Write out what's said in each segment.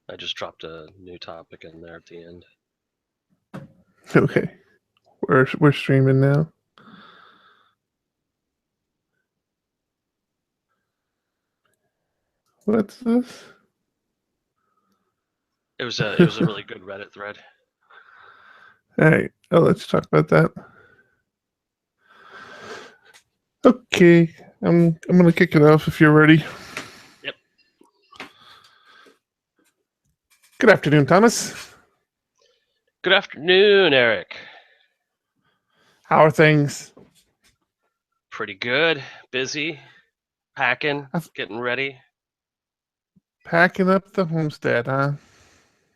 I just dropped a new topic in there at the end. Okay. We're streaming now. What's this? It was a really good Reddit thread. All right. Oh, let's talk about that. Okay. I'm gonna kick it off if you're ready. Yep. Good afternoon, Thomas. Good afternoon, Eric. How are things? Pretty good. Busy. Packing. I'm Getting ready. packing up the homestead, huh?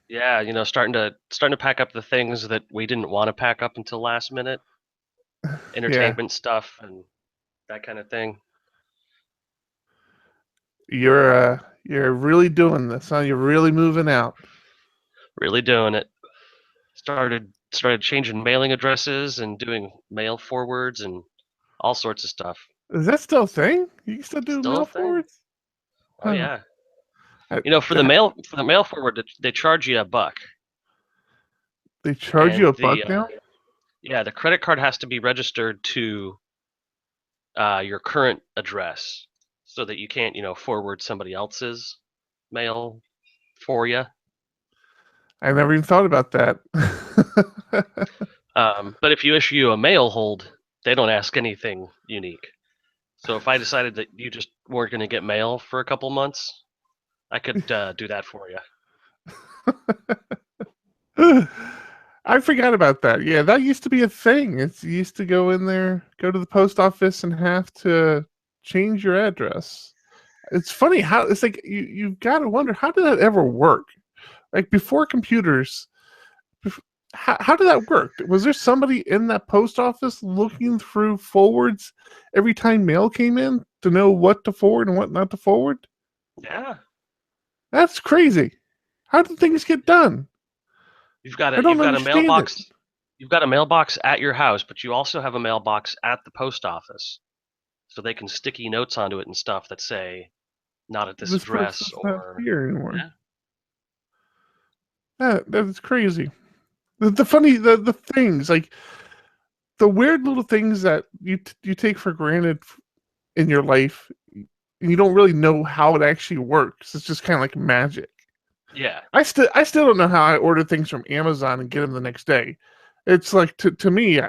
Yeah, starting to pack up the things that we didn't want to pack up until last minute. Yeah. Entertainment stuff and that kind of thing. You're really doing this, huh? You're really moving out. Really doing it. Started changing mailing addresses and doing mail forwards and all sorts of stuff. Is that still a thing? You can still do Still a mail thing. forwards? Oh Huh. yeah. I, For the mail forward, they charge you $1, they charge you and a buck now? the credit card has to be registered to your current address, so that you can't forward somebody else's mail for you. I never even thought about that. But if you issue a mail hold, they don't ask anything unique. So if I decided that you just weren't going to get mail for a couple months, I could do that for you. I forgot about that. Yeah, that used to be a thing. It's you used to go in there, go to the post office, and have to change your address. It's funny how it's like you've got to wonder how did that ever work? Like before computers, how did that work? Was there somebody in that post office looking through forwards every time mail came in to know what to forward and what not to forward? Yeah, That's crazy. How did things get done? I you've don't got a understand it. mailbox. You've got a mailbox at your house, but you also have a mailbox at the post office, so they can sticky notes onto it and stuff that say not at this This address person's not or here anymore. yeah. That is crazy. The things like the weird little things that you take for granted in your life, and you don't really know how it actually works. It's just kind of like magic. Yeah. I still don't know how I order things from Amazon and get them the next day. It's like to me,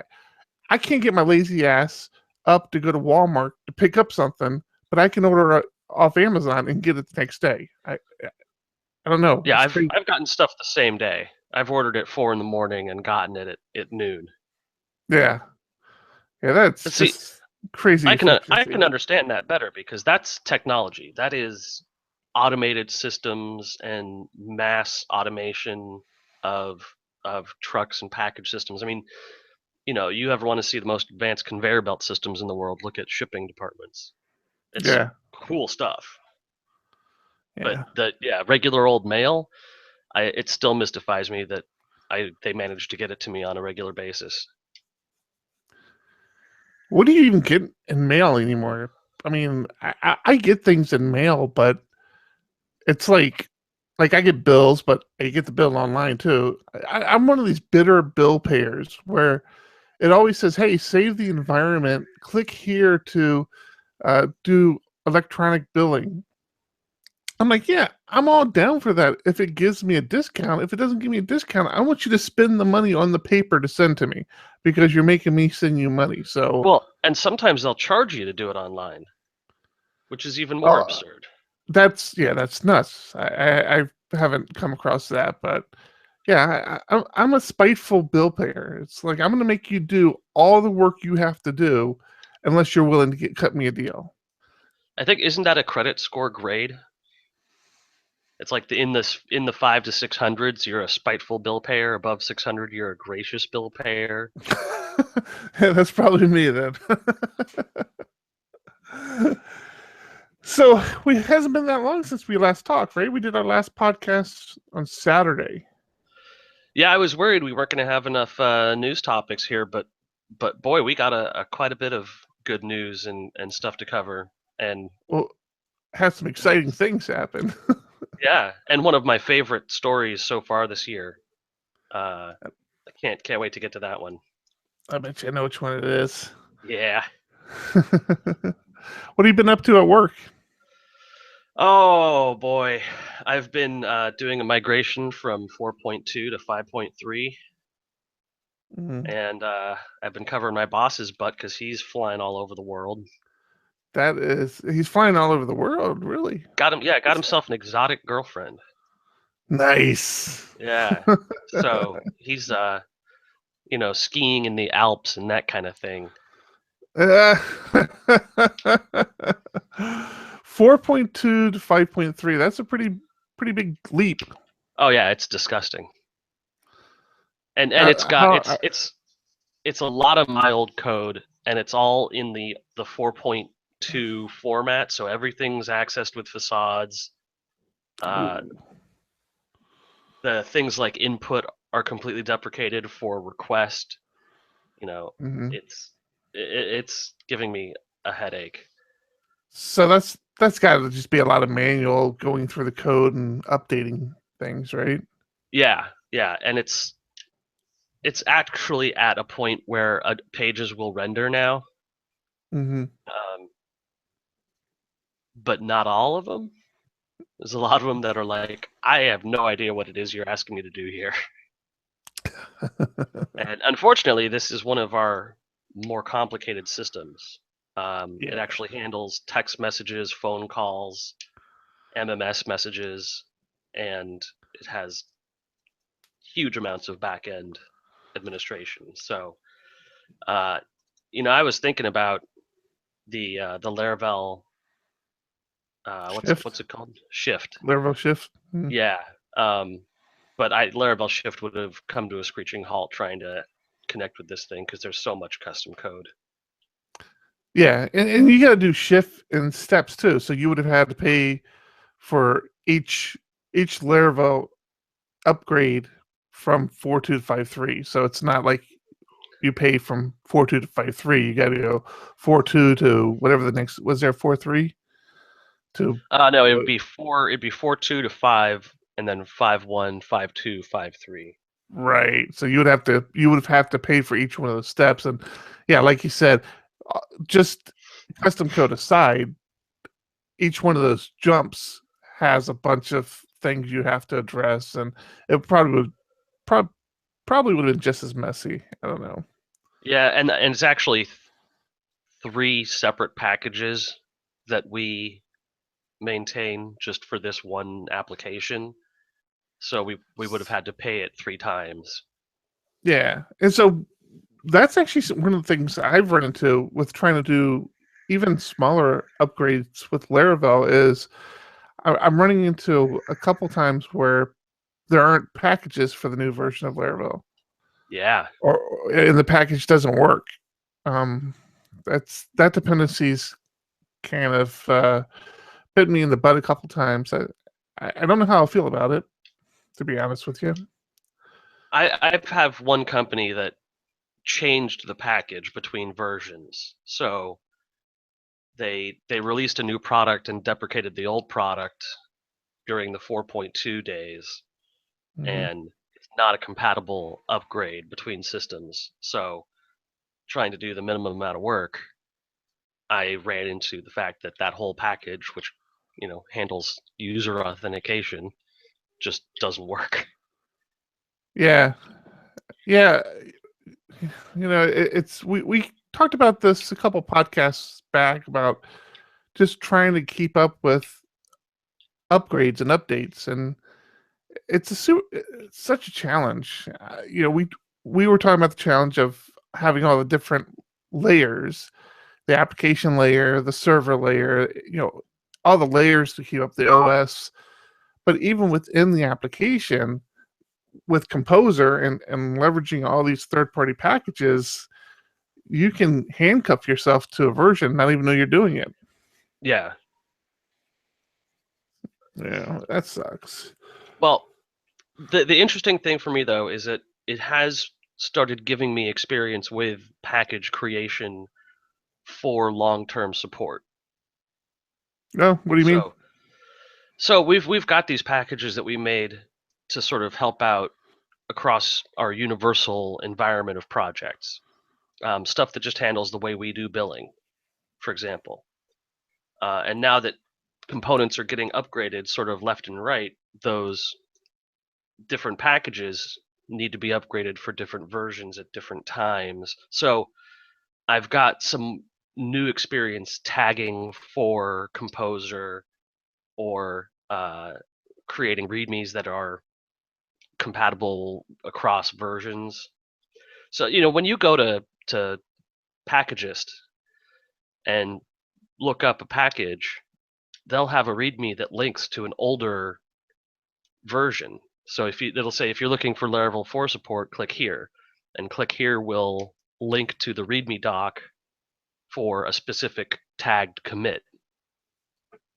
I can't get my lazy ass up to go to Walmart to pick up something, but I can order it off Amazon and get it the next day. I don't know. Yeah, It's I've crazy. I've gotten stuff the same day. I've ordered at 4 in the morning and gotten it at noon. Yeah, yeah. That's But see, just crazy I efficiency. can understand that better because that's technology. That is automated systems and mass automation of trucks and package systems. I mean, you ever want to see the most advanced conveyor belt systems in the world? Look at shipping departments. It's Yeah, cool stuff. But yeah. regular old mail, it still mystifies me that they managed to get it to me on a regular basis. What do you even get in mail anymore? I mean, I get things in mail, but it's like I get bills, but I get the bill online too. I'm one of these bitter bill payers where it always says, "Hey, save the environment. Click here to do electronic billing." I'm like, yeah, I'm all down for that if it gives me a discount. If it doesn't give me a discount, I want you to spend the money on the paper to send to me because you're making me send you money. So, Well, and sometimes they'll charge you to do it online, which is even more uh, absurd. that's nuts. I haven't come across that, but yeah, I'm a spiteful bill payer. It's like I'm going to make you do all the work you have to do, unless you're willing to cut me a deal. I think isn't that a credit score grade? It's like in the 5 to 600s, you're a spiteful bill payer. Above 600, you're a gracious bill payer. Yeah, that's probably me then. So it hasn't been that long since we last talked, right? We did our last podcast on Saturday. Yeah, I was worried we weren't going to have enough news topics here, but boy, we got a quite a bit of good news and stuff to cover. And Well, had some exciting things happen. Yeah, and one of my favorite stories so far this year. I can't wait to get to that one. I bet you I know which one it is. Yeah. What have you been up to at work? Oh boy, I've been doing a migration from 4.2 to 5.3, Mm, and I've been covering my boss's butt because he's flying all over the world. he's flying all over the world, really. Got himself an exotic girlfriend. Nice. Yeah, so he's skiing in the Alps and that kind of thing. 4.2 to 5.3. That's a pretty big leap. Oh yeah, it's disgusting. And it's got How it's a lot of my old code, and it's all in the 4.2 format, so everything's accessed with facades. Uh, the things like input are completely deprecated for request. You know, mhm. it's giving me a headache. So that's got to just be a lot of manual going through the code and updating things, right? Yeah, yeah, and it's actually at a point where pages will render now, Hmm. um, but not all of them. There's a lot of them that are like, I have no idea what it is you're asking me to do here. And unfortunately, this is one of our more complicated systems. It Yeah. actually handles text messages, phone calls, MMS messages, and it has huge amounts of back end administration. So, uh, I was thinking about the Laravel, what's Shift, it called? Shift. Laravel shift. Mm. Yeah. Um, but Laravel Shift would have come to a screeching halt trying to connect with this thing because there's so much custom code. Yeah, and you got to do shift in steps too. So you would have had to pay for each Laravel upgrade from 4.2 to 5.3. So it's not like you pay from 4.2 to 5.3. You got to go 4.2 to whatever the next was there 4.3 to No, uh, it'd be 4.2 to 5, and then 5.1, 5.2, 5.3. right. So you would have had to pay for each one of those steps. And yeah, like you said, just custom code aside, each one of those jumps has a bunch of things you have to address, and it prob- probably would have been just as messy. I don't know. Yeah, and it's actually three separate packages that we maintain just for this one application. So we would have had to pay it three times. Yeah, and so that's actually one of the things I've run into with trying to do even smaller upgrades with Laravel is I'm running into a couple times where there aren't packages for the new version of Laravel, Yeah, or and the package doesn't work. Um, that dependency's kind of bit me in the butt a couple times. I don't know how I feel about it, to be honest with you. I have one company that changed the package between versions. So they released a new product and deprecated the old product during the 4.2 days, Hmm. and it's not a compatible upgrade between systems. So trying to do the minimum amount of work, I ran into the fact that that whole package, which handles user authentication, just doesn't work. Yeah, yeah. It's we talked about this a couple podcasts back about just trying to keep up with upgrades and updates, and it's such a challenge. We were talking about the challenge of having all the different layers, the application layer, the server layer, all the layers to keep up the OS. But even within the application, with Composer and leveraging all these third party packages, you can handcuff yourself to a version, not even know you're doing it. Yeah. Yeah, that sucks. Well, the interesting thing for me though is that it has started giving me experience with package creation for long-term support. No, what do you mean? So So we've got these packages that we made to sort of help out across our universal environment of projects. Stuff that just handles the way we do billing, for example. And now that components are getting upgraded sort of left and right, those different packages need to be upgraded for different versions at different times. So I've got some new experience tagging for Composer or creating READMEs that are compatible across versions. So when you go to Packagist and look up a package, they'll have a README that links to an older version. So it'll say if you're looking for Laravel 4 support, click here, and click here will link to the README doc for a specific tagged commit.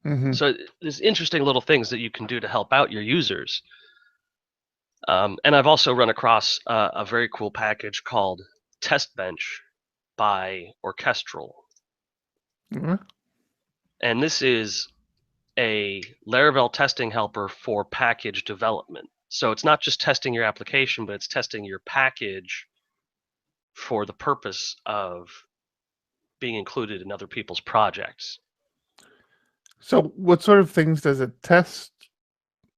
Mm-hmm. So there's interesting little things that you can do to help out your users. And I've also run across a very cool package called testbench by Orchestral. Mm-hmm. And this is a Laravel testing helper for package development. So it's not just testing your application, but it's testing your package for the purpose of being included in other people's projects. So what sort of things does it test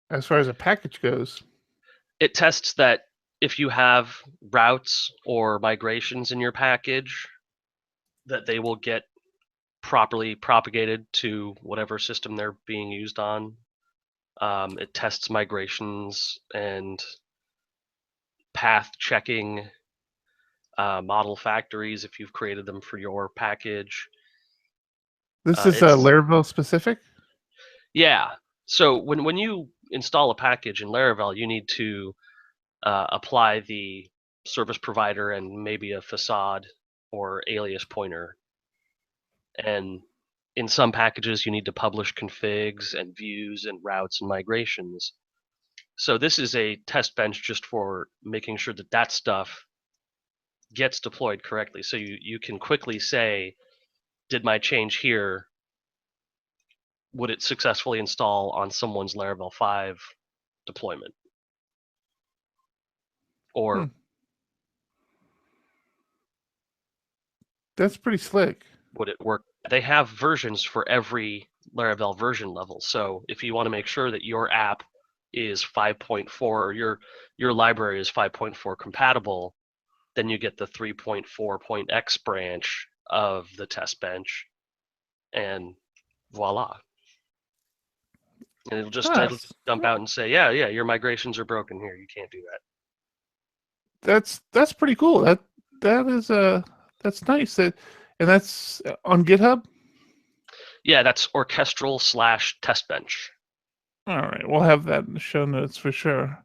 as far as a package goes? It tests that if you have routes or migrations in your package, that they will get properly propagated to whatever system they're being used on. It tests migrations and path checking model factories if you've created them for your package. This is It's Laravel specific? Yeah. So when you install a package in Laravel, you need to apply the service provider and maybe a facade or alias pointer. And in some packages, you need to publish configs and views and routes and migrations. So this is a test bench just for making sure that that stuff gets deployed correctly. So you can quickly say, did my change here, would it successfully install on someone's Laravel 5 deployment? Or That's pretty slick. would it work? They have versions for every Laravel version level. So if you want to make sure that your app is 5.4 or your library is 5.4 compatible, then you get the 3.4.x branch of the test bench, and voila. And it'll dump out and say, yeah, your migrations are broken here. You can't do that. That's pretty cool. That is that's nice. And that's on GitHub. Yeah, that's orchestral / test bench. All right, we'll have that in the show notes for sure.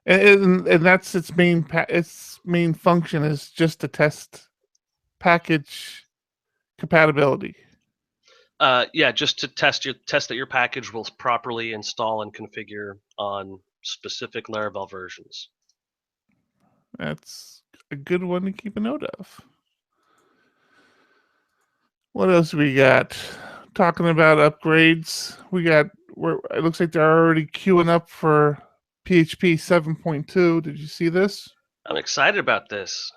And that's its main function is just to test package compatibility. Yeah, just to test that your package will properly install and configure on specific Laravel versions. That's a good one to keep a note of. What else we got? Talking about upgrades, it looks like they're already queuing up for PHP 7.2. Did you see this? I'm excited about this.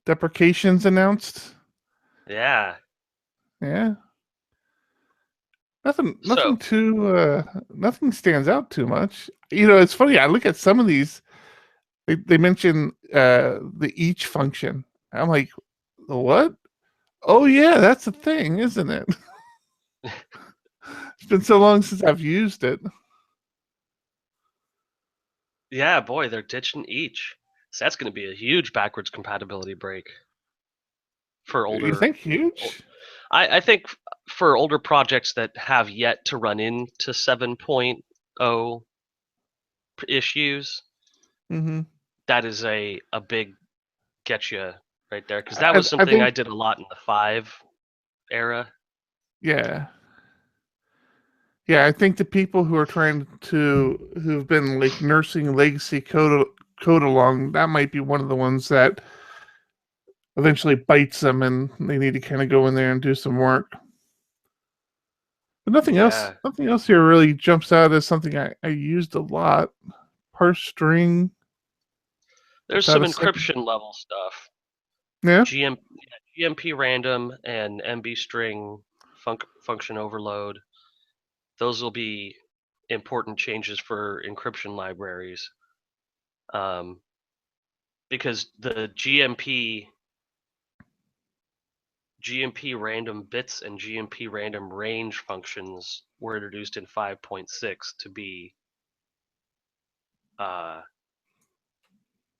Deprecations announced. Yeah. Yeah. Nothing So nothing stands out too much. It's funny, I look at some of these, they mention the each function. I'm like, the what? Oh yeah, that's a thing, isn't it? It's been so long since I've used it. yeah, boy, they're ditching each. So that's going to be a huge backwards compatibility break for older. You think huge? I think for older projects that have yet to run into 7.0 issues, Mm-hmm. that is a big get you right there, because that was I something think, I did a lot in the 5 era. yeah. Yeah, I think the people who've been like nursing legacy code along, that might be one of the ones that eventually bites them and they need to kind of go in there and do some work. But nothing else. Yeah, Nothing else here really jumps out as something I used a lot. Parse string there's without some a second. encryption level stuff. Yeah. GMP random and MB string function overload. Those will be important changes for encryption libraries, um, because the GMP random bits and GMP random range functions were introduced in 5.6 to be uh,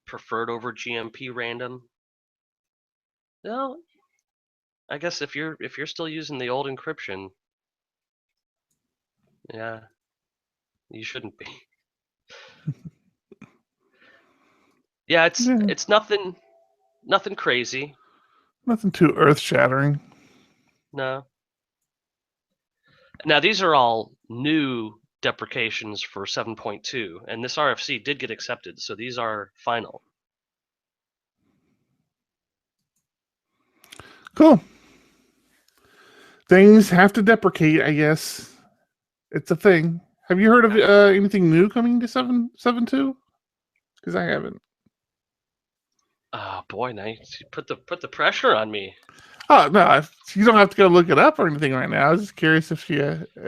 preferred over GMP random. Well, I guess if you're still using the old encryption, yeah, you shouldn't be. Yeah, Yeah. it's nothing crazy. Nothing too earth shattering. No. Now these are all new deprecations for 7.2, and this RFC did get accepted, so these are final. Cool. Things have to deprecate, I guess. It's a thing. Have you heard of anything new coming to 7.2? Because I haven't. Oh boy, now you put the pressure on me. Oh no, you don't have to go look it up or anything right now. I was just curious if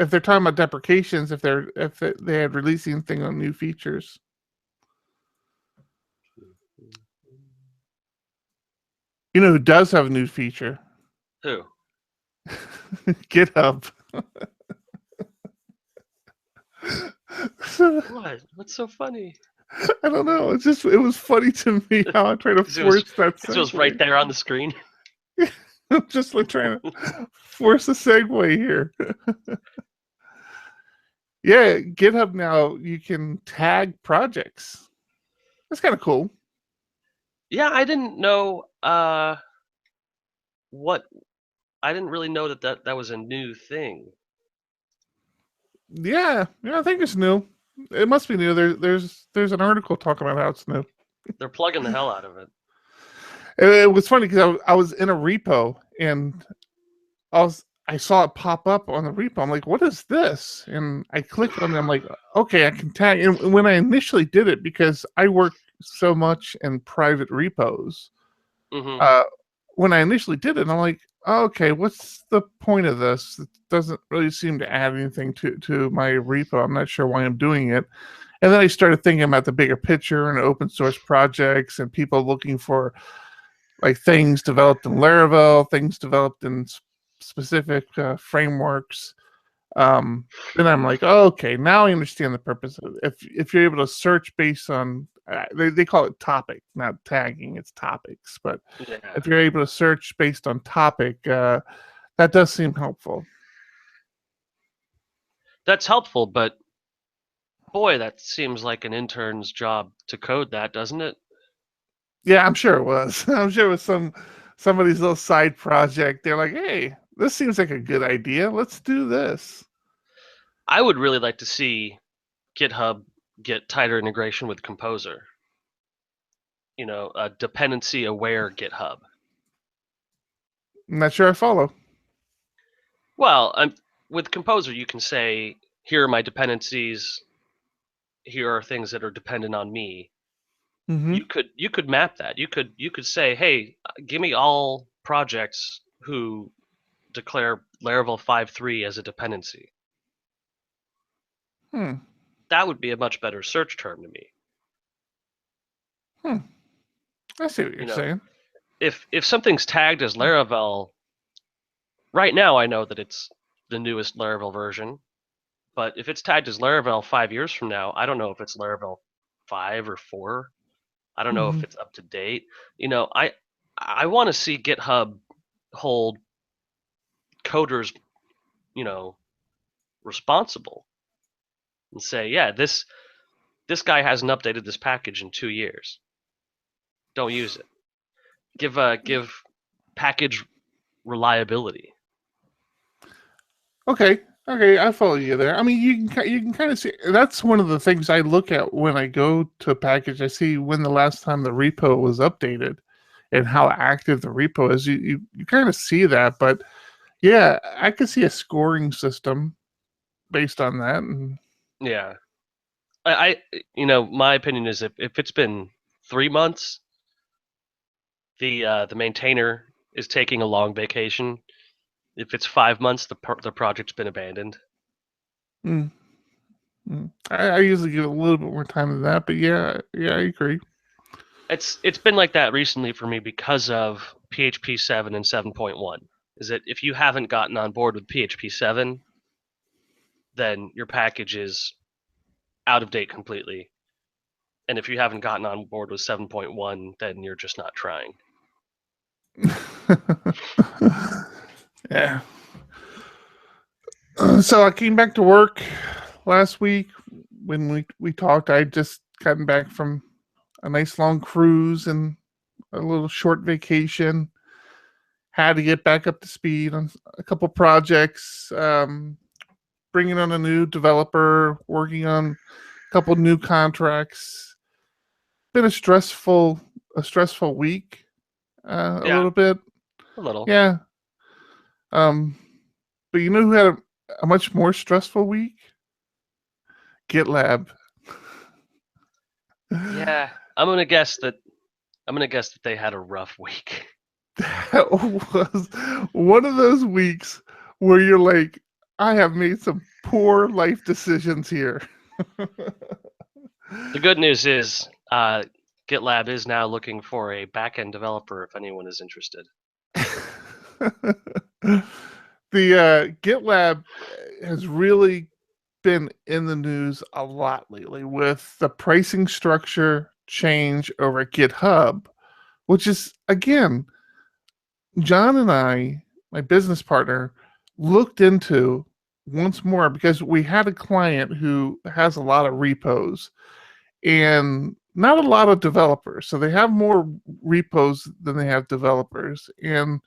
they're talking about deprecations, if they had released anything on new features. You know who does have a new feature? Who? GitHub. What? What's so funny? I don't know. It was funny to me how I try to Because force that it was right segue. there on the screen. I'm just like trying to force a segue here. Yeah, GitHub now you can tag projects. That's kind of cool. Yeah, I didn't know what I didn't really know that was a new thing. Yeah, I think it's new. It must be new. There's an article talking about how it's new. They're plugging the hell out of it. It was funny because I was in a repo and I saw it pop up on the repo. I'm like, what is this? And I clicked on it. I'm like, okay, I can tag. And when I initially did it, because I work so much in private repos, Mm-hmm. uh, when I initially did it, I'm like, oh, okay, what's the point of this? It doesn't really seem to add anything to my repo. I'm not sure why I'm doing it. And then I started thinking about the bigger picture and open source projects and people looking for like things developed in Laravel, things developed in specific frameworks. Then I'm like, oh, okay, now I understand the purpose of it. If you're able to search based on they call it topic, not tagging, it's topics. But Yeah, if you're able to search based on topic, that does seem helpful. that's helpful, but boy, that seems like an intern's job to code that, doesn't it? Yeah, I'm sure it was. I'm sure it was somebody's little side project. They're like, hey, this seems like a good idea. Let's do this. I would really like to see GitHub get tighter integration with Composer. A dependency aware GitHub. I'm not sure I follow. Well, with Composer, you can say, here are my dependencies. Here are things that are dependent on me. Mm-hmm. You could map that. You could say, hey, give me all projects who declare Laravel 5.3 as a dependency. Hmm. That would be a much better search term to me. Hmm. I see what you're You know, saying. if something's tagged as Laravel, right now I know that it's the newest Laravel version. But if it's tagged as Laravel 5 years from now, I don't know if it's Laravel 5 or 4. I don't know Mm-hmm. if it's up to date. I want to see GitHub hold coders, you know, responsible and say, yeah, this guy hasn't updated this package in 2 years. Don't use it. Give package reliability. Okay. Okay, I follow you there. I mean, you can kind of see that's one of the things I look at when I go to a package. I see when the last time the repo was updated and how active the repo is. You kind of see that, but yeah, I could see a scoring system. based on that. And Yeah. My opinion is if it's been 3 months, the maintainer is taking a long vacation. If it's 5 months, the project's been abandoned. mm, I usually give it a little bit more time than that, but yeah, I agree. It's been like that recently for me because of PHP 7 and 7.1. Is that if you haven't gotten on board with PHP 7, then your package is out of date completely. And if you haven't gotten on board with 7.1, then you're just not trying. Yeah. So I came back to work last week. When we talked, I had just gotten back from a nice long cruise and a little short vacation. Had to get back up to speed on a couple projects. Bringing on a new developer, working on a couple new contracts. Been a stressful week, a Yeah, little bit. a little. Yeah. Um, but you know who had a much more stressful week? GitLab. Yeah, I'm gonna guess that they had a rough week. That was one of those weeks where you're like, I have made some poor life decisions here. The good news is, GitLab is now looking for a backend developer if anyone is interested. The GitLab has really been in the news a lot lately with the pricing structure change over at GitHub, which is, again, John and I, my business partner, looked into once more because we had a client who has a lot of repos and not a lot of developers. So they have more repos than they have developers. And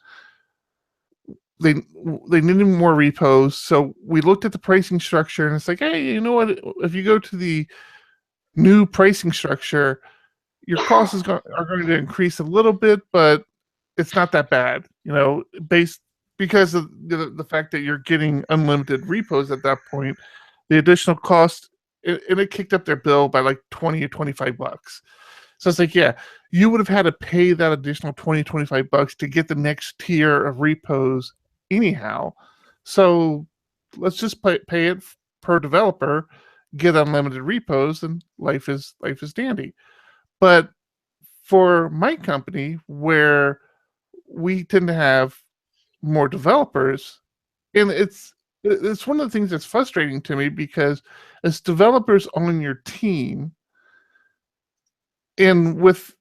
they they needed more repos. So we looked at the pricing structure and it's like, hey, you know what? If you go to the new pricing structure, your costs are going to increase a little bit, but it's not that bad, based because of the fact that you're getting unlimited repos at that point. The additional cost, and it kicked up their bill by like 20 or 25 bucks. So it's like, yeah, you would have had to pay that additional 20, 25 bucks to get the next tier of repos anyhow. So let's just pay it per developer, get unlimited repos, and life is dandy. But for my company, where we tend to have more developers, and it's one of the things that's frustrating to me because as developers on your team, and with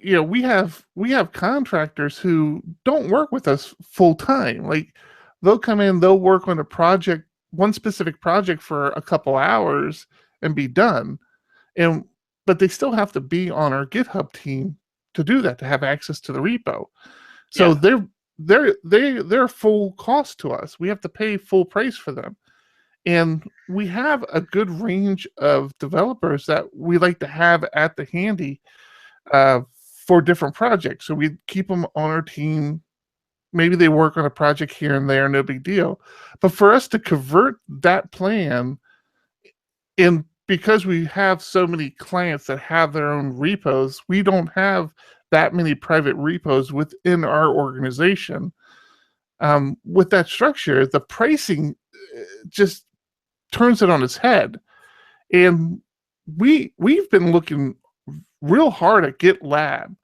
we have contractors who don't work with us full time. Like they'll come in, they'll work on a project, one specific project for a couple hours and be done. And but they still have to be on our GitHub team to do that, to have access to the repo. So Yeah, they're full cost to us. We have to pay full price for them. And we have a good range of developers that we like to have at the handy uh, for different projects. So we keep them on our team. Maybe they work on a project here and there, no big deal. But for us to convert that plan in, because we have so many clients that have their own repos, we don't have that many private repos within our organization. With that structure, the pricing just turns it on its head. And we've been looking real hard at GitLab,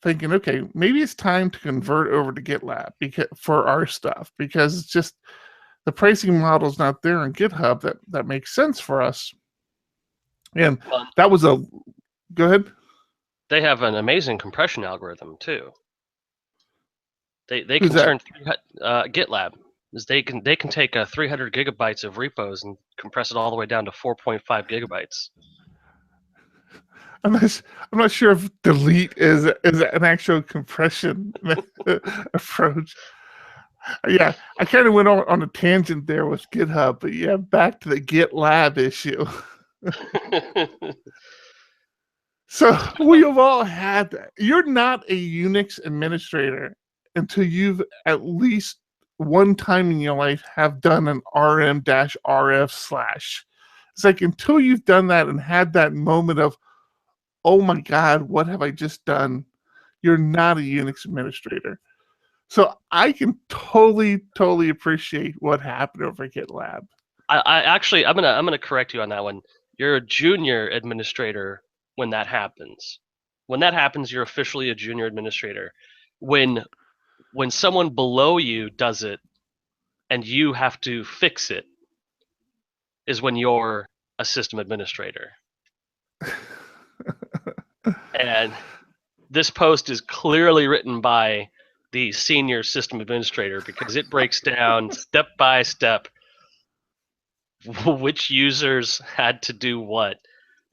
thinking, okay, maybe it's time to convert over to GitLab for our stuff, because it's just the pricing model is not there on GitHub that makes sense for us. And well, that was a go ahead. they have an amazing compression algorithm too. They Who's can that? turn GitLab is they can take 300 gigabytes of repos and compress it all the way down to 4.5 gigabytes. I'm not. I'm not sure if delete is an actual compression approach. Yeah, I kind of went on a tangent there with GitHub, but yeah, back to the GitLab issue. So we have all had that. You're not a Unix administrator until you've at least one time in your life have done an rm-rf/. It's like until you've done that and had that moment of, oh my God, what have I just done? You're not a Unix administrator. So I can totally appreciate what happened over at GitLab. I actually I'm gonna correct you on that one. You're a junior administrator when that happens. When that happens, you're officially a junior administrator. When someone below you does it and you have to fix it is when you're a system administrator. And this post is clearly written by the senior system administrator because it breaks down step by step which users had to do what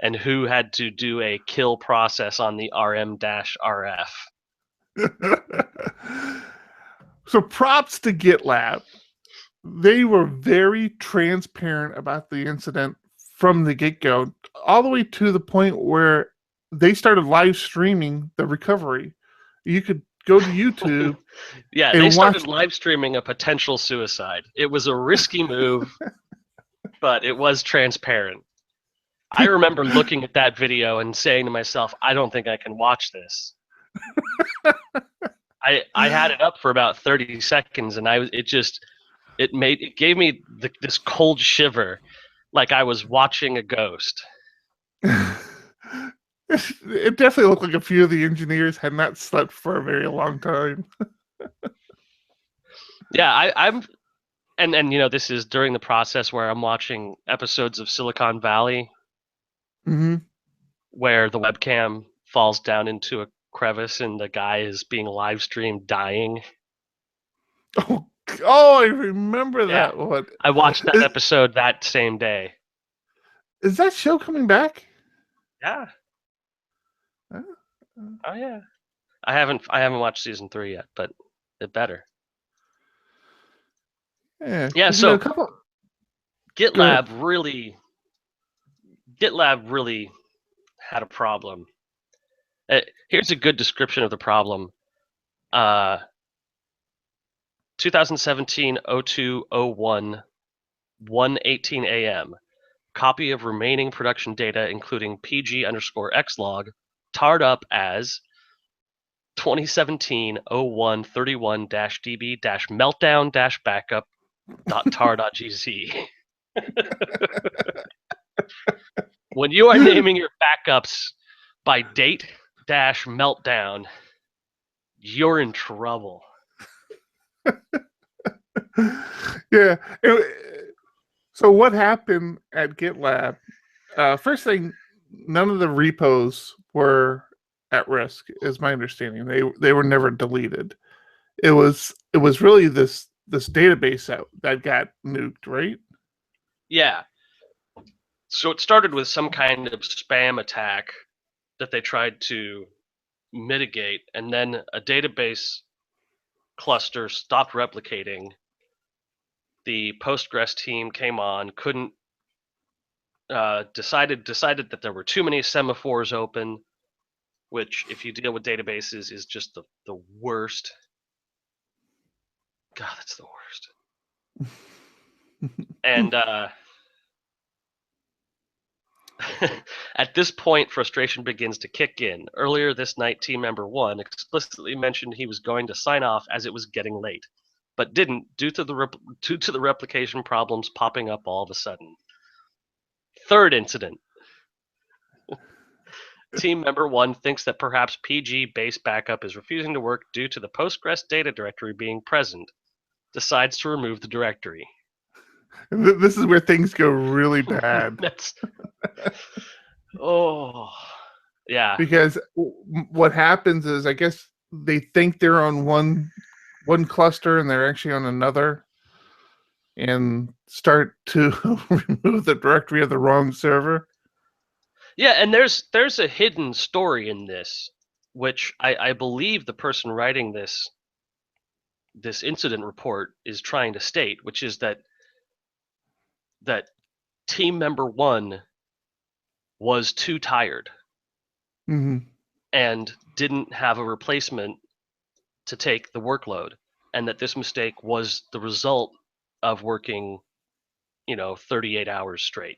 and who had to do a kill process on the rm-rf. So props to GitLab. They were very transparent about the incident from the get-go, all the way to the point where they started live streaming the recovery. You could go to YouTube. Yeah, and they watch. started live streaming a potential suicide. It was a risky move, but it was transparent. I remember looking at that video and saying to myself, I don't think I can watch this. I had it up for about 30 seconds and it gave me this cold shiver like I was watching a ghost. It definitely looked like a few of the engineers had not slept for a very long time. Yeah, I'm and you know, this is during the process where I'm watching episodes of Silicon Valley where the webcam falls down into a crevice and the guy is being live streamed dying. Oh, I remember that one. I watched that episode that same day. Is that show coming back? Yeah. Oh yeah. I haven't watched season 3 yet, but it better. Yeah, so GitLab really had a problem. Here's a good description of the problem. 2017 02 01 1:18 a.m. Copy of remaining production data, including PG_Xlog, tarred up as 2017 01 31-db meltdown backup.tar.gz. When you are naming your backups by date meltdown, you're in trouble. Yeah. So what happened at GitLab? First thing, none of the repos were at risk, is my understanding. They were never deleted. It was really this database that got nuked, right? Yeah. So it started with some kind of spam attack that they tried to mitigate, and then a database cluster stopped replicating. The Postgres team came on, couldn't decided that there were too many semaphores open, which, if you deal with databases, is just the worst. God, that's the worst. And at this point, frustration begins to kick in. Earlier this night, team member 1 explicitly mentioned he was going to sign off as it was getting late, but didn't due to the replication problems popping up all of a sudden. Third incident. Team member 1 thinks that perhaps PG base backup is refusing to work due to the Postgres data directory being present. Decides to remove the directory. This is where things go really bad. Oh, yeah. Because what happens is, I guess they think they're on one cluster and they're actually on another, and start to remove the directory of the wrong server. Yeah, and there's a hidden story in this, which I believe the person writing this incident report is trying to state, which is that team member 1 was too tired and didn't have a replacement to take the workload. and that this mistake was the result of working, 38 hours straight.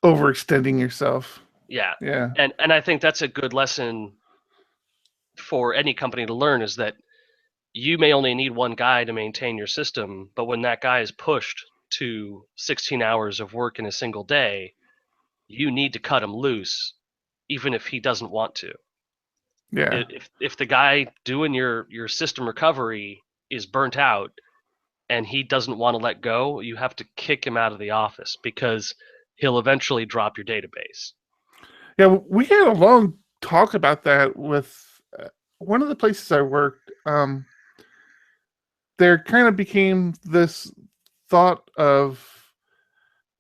Overextending yourself. Yeah. Yeah. And I think that's a good lesson for any company to learn, is that you may only need one guy to maintain your system, but when that guy is pushed to 16 hours of work in a single day, you need to cut him loose, even if he doesn't want to. Yeah. If the guy doing your system recovery is burnt out and he doesn't want to let go, you have to kick him out of the office, because he'll eventually drop your database. Yeah, we had a long talk about that with one of the places I worked. There kind of became this thought of,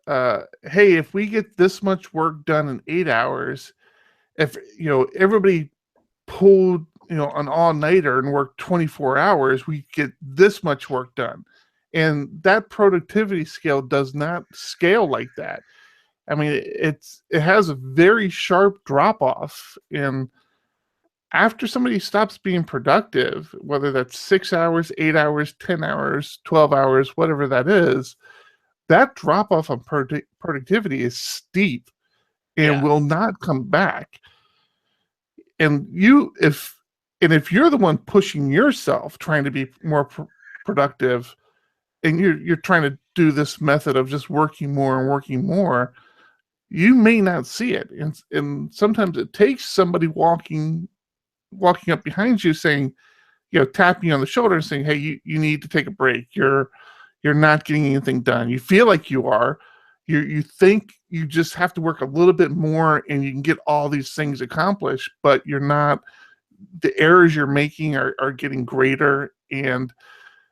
hey, if we get this much work done in 8 hours, if everybody pulled an all-nighter and worked 24 hours, we get this much work done. And that productivity scale does not scale like that. I mean, it has a very sharp drop off, and after somebody stops being productive, whether that's 6 hours, 8 hours, 10 hours, 12 hours, whatever that is, that drop off on productivity is steep and Yeah. will not come back. And if you're the one pushing yourself, trying to be more productive, and you're trying to do this method of just working more and working more, you may not see it. And sometimes it takes somebody walking up behind you, saying, tapping you on the shoulder and saying, hey, you need to take a break. You're not getting anything done. You feel like you are. You think you just have to work a little bit more and you can get all these things accomplished, but you're not. The errors you're making are getting greater, and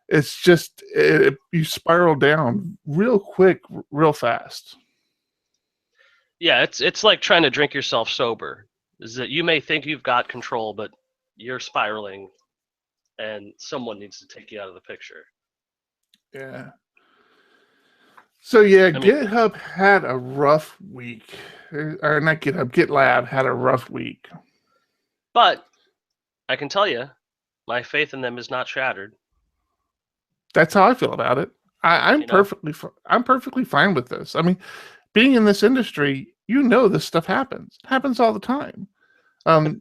it's just you spiral down real quick, real fast. Yeah, it's like trying to drink yourself sober. Is that you may think you've got control, but you're spiraling, and someone needs to take you out of the picture. Yeah. So yeah, I mean, GitHub had a rough week. Or not GitHub, GitLab had a rough week. but I can tell you, my faith in them is not shattered. That's how I feel about it. I'm You know, I'm perfectly fine with this. I mean, being in this industry, this stuff happens. It happens all the time.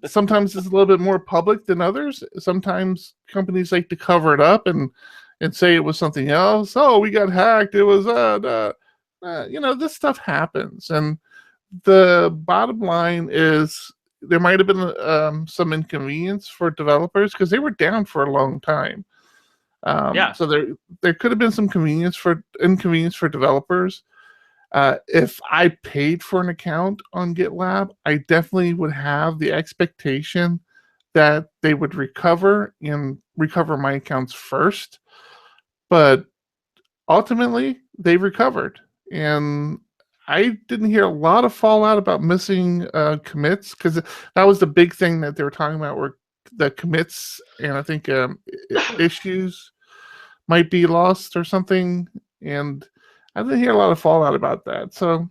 Sometimes it's a little bit more public than others. Sometimes companies like to cover it up and say it was something else. Oh, we got hacked. It was this stuff happens. And the bottom line is there might have been some inconvenience for developers because they were down for a long time. yeah, So there could have been some inconvenience for developers. If I paid for an account on GitLab, I definitely would have the expectation that they would recover my accounts first. But ultimately, they recovered, and I didn't hear a lot of fallout about missing commits, because that was the big thing that they were talking about, were the commits, and I think issues might be lost or something, and I didn't hear a lot of fallout about that. So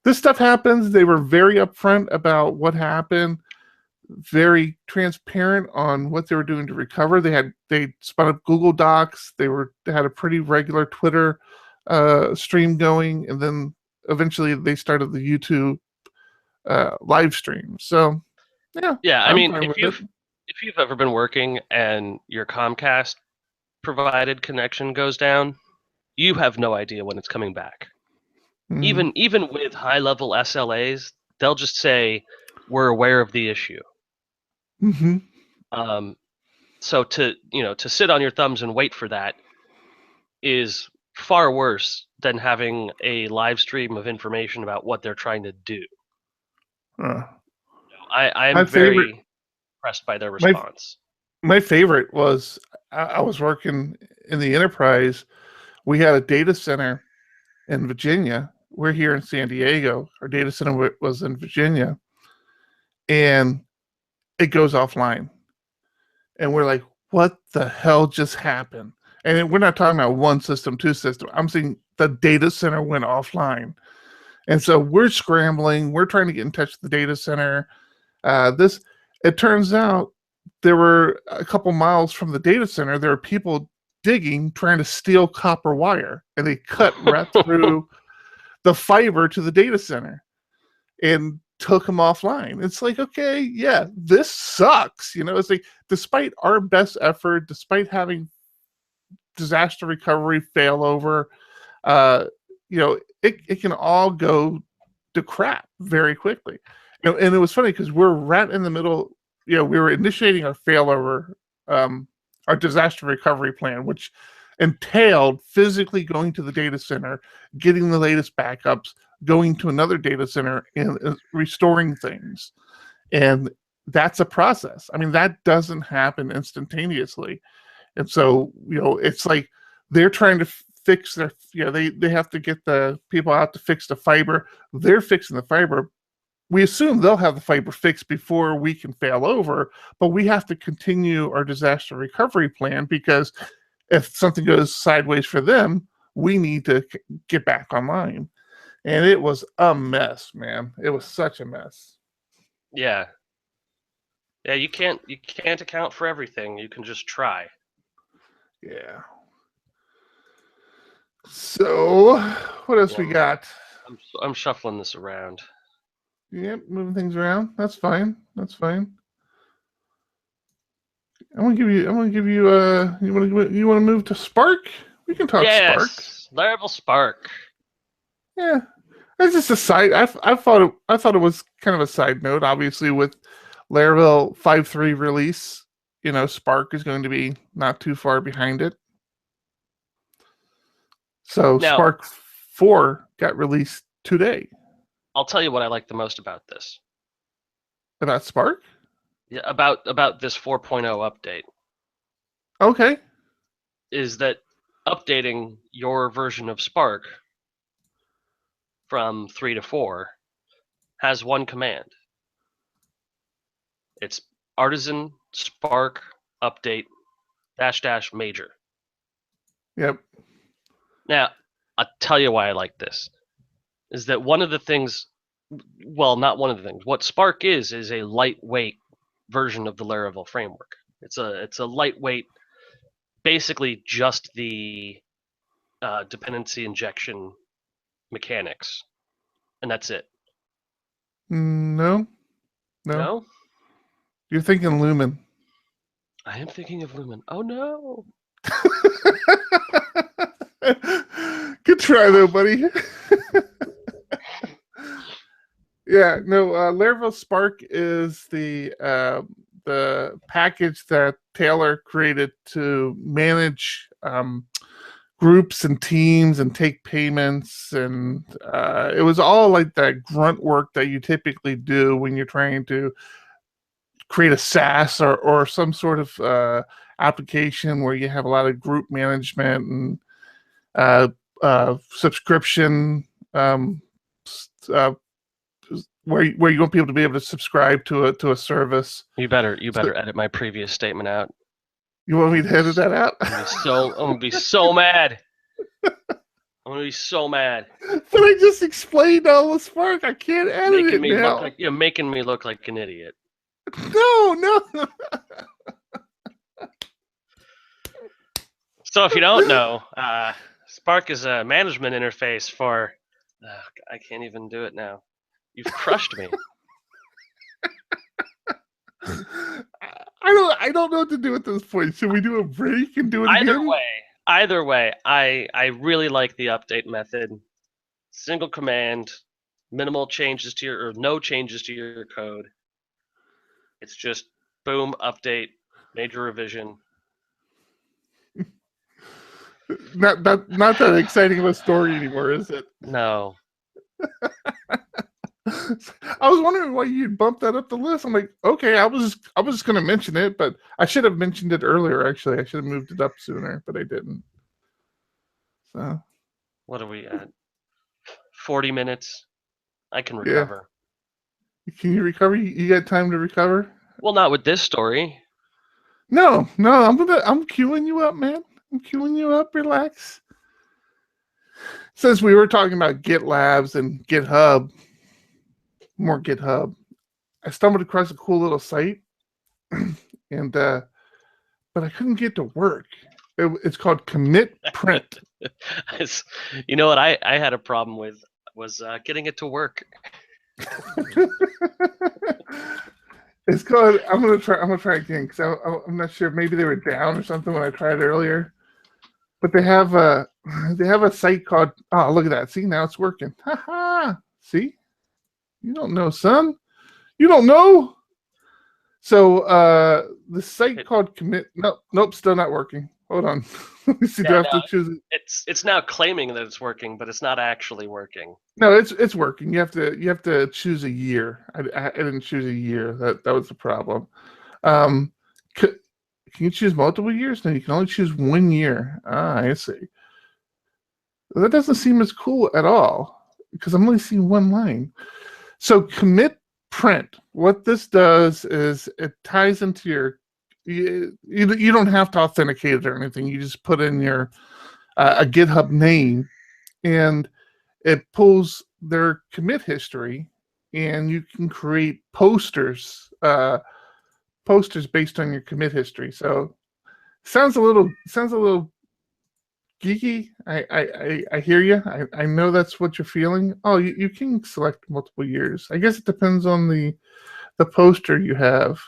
this stuff happens. They were very upfront about what happened, very transparent on what they were doing to recover. They spun up Google Docs. They had a pretty regular Twitter stream going, and then eventually they started the YouTube live stream. So yeah. I I'm mean, fine if with it. you've ever been working and your Comcast provided connection goes down, you have no idea when it's coming back. Mm. Even with high level SLAs, they'll just say we're aware of the issue. Mm-hmm. So to sit on your thumbs and wait for that is far worse than having a live stream of information about what they're trying to do. Uh, I'm my favorite, very impressed by their my response. my favorite was I was working in the enterprise. We had a data center in Virginia. We're here in San Diego. Our data center was in Virginia, and it goes offline. And we're like, what the hell just happened? And we're not talking about one system, two systems. I'm saying the data center went offline. And so we're scrambling. We're trying to get in touch with the data center. It turns out there were a couple miles from the data center, there were people digging, trying to steal copper wire, and they cut right through the fiber to the data center and took them offline. It's like, okay, yeah, this sucks. It's like, despite our best effort, despite having disaster recovery failover, it can all go to crap very quickly. And it was funny because we're right in the middle. We were initiating our failover, our disaster recovery plan, which entailed physically going to the data center, getting the latest backups, going to another data center, and restoring things. And that's a process. I mean, that doesn't happen instantaneously. And so, it's like they're trying to fix their, they have to get the people out to fix the fiber. They're fixing the fiber. We assume they'll have the fiber fixed before we can fail over, but we have to continue our disaster recovery plan because if something goes sideways for them, we need to get back online. And it was a mess, man. It was such a mess. Yeah. Yeah, you can't account for everything. You can just try. Yeah. So, what else we got? I'm shuffling this around. Yep, moving things around. That's fine. That's fine. I'm gonna give you. You want to move to Spark? We can talk Spark. Laravel Spark. Yeah, that's just a side. I thought it was kind of a side note. Obviously, with Laravel 5.3 release, Spark is going to be not too far behind it. So now, Spark 4 got released today. I'll tell you what I like the most about this. About Spark? Yeah, about this 4.0 update. Okay. Is that updating your version of Spark from 3 to 4 has one command. It's artisan spark update -- major. Yep. Now, I'll tell you why I like this. Is that one of the things, well, not one of the things. What Spark is a lightweight version of the Laravel framework. It's a lightweight, basically just the dependency injection mechanics, and that's it. No. You're thinking Lumen. I am thinking of Lumen. Oh no. Good try though, buddy. Yeah, no, Laravel Spark is the package that Taylor created to manage groups and teams and take payments, and it was all like that grunt work that you typically do when you're trying to create a SaaS or some sort of application where you have a lot of group management and subscription, where you want people to be able to subscribe to a service. You better edit my previous statement out. You want me to edit that out? I'm gonna be so mad. I'm gonna be so mad. But I just explained all the Spark. I can't edit it now. You're making me look like an idiot. No. So if you don't know, Spark is a management interface for. I can't even do it now. You've crushed me. I don't know what to do at this point. Should we do a break and do it again? Either way, I really like the update method. Single command, minimal changes to no changes to your code. It's just boom, update, major revision. Not that exciting of a story anymore, is it? No. I was wondering why you'd bump that up the list. I'm like, okay, I was just going to mention it, but I should have mentioned it earlier. Actually, I should have moved it up sooner, but I didn't. So, what are we at? 40 minutes. I can recover. Yeah. Can you recover? You got time to recover? Well, not with this story. No. I'm queuing you up, man. I'm queuing you up. Relax. Since we were talking about GitLabs and GitHub. More GitHub. I stumbled across a cool little site, and but I couldn't get it to work. It's called commit print. You know what I had a problem with was getting it to work. It's called. I'm gonna try. I'm gonna try again because I'm not sure. Maybe they were down or something when I tried earlier. But they have a site called. Oh, look at that! See, now it's working. Ha ha! See, you don't know, son. You don't know. So the site called commit. Nope, still not working. Hold on. Let me see. Do I Yeah, have no, to choose it? it's now claiming that it's working, but it's not actually working. No, it's working. You have to choose a year. I didn't choose a year. That was the problem. Um, can you choose multiple years? No, you can only choose 1 year. Ah, I see. That doesn't seem as cool at all because I'm only seeing one line. So commit print. What this does is it ties into your. You don't have to authenticate it or anything. You just put in your a GitHub name, and it pulls their commit history, and you can create posters based on your commit history. So sounds a little geeky. I hear you. I know that's what you're feeling. Oh, you can select multiple years. I guess it depends on the poster you have.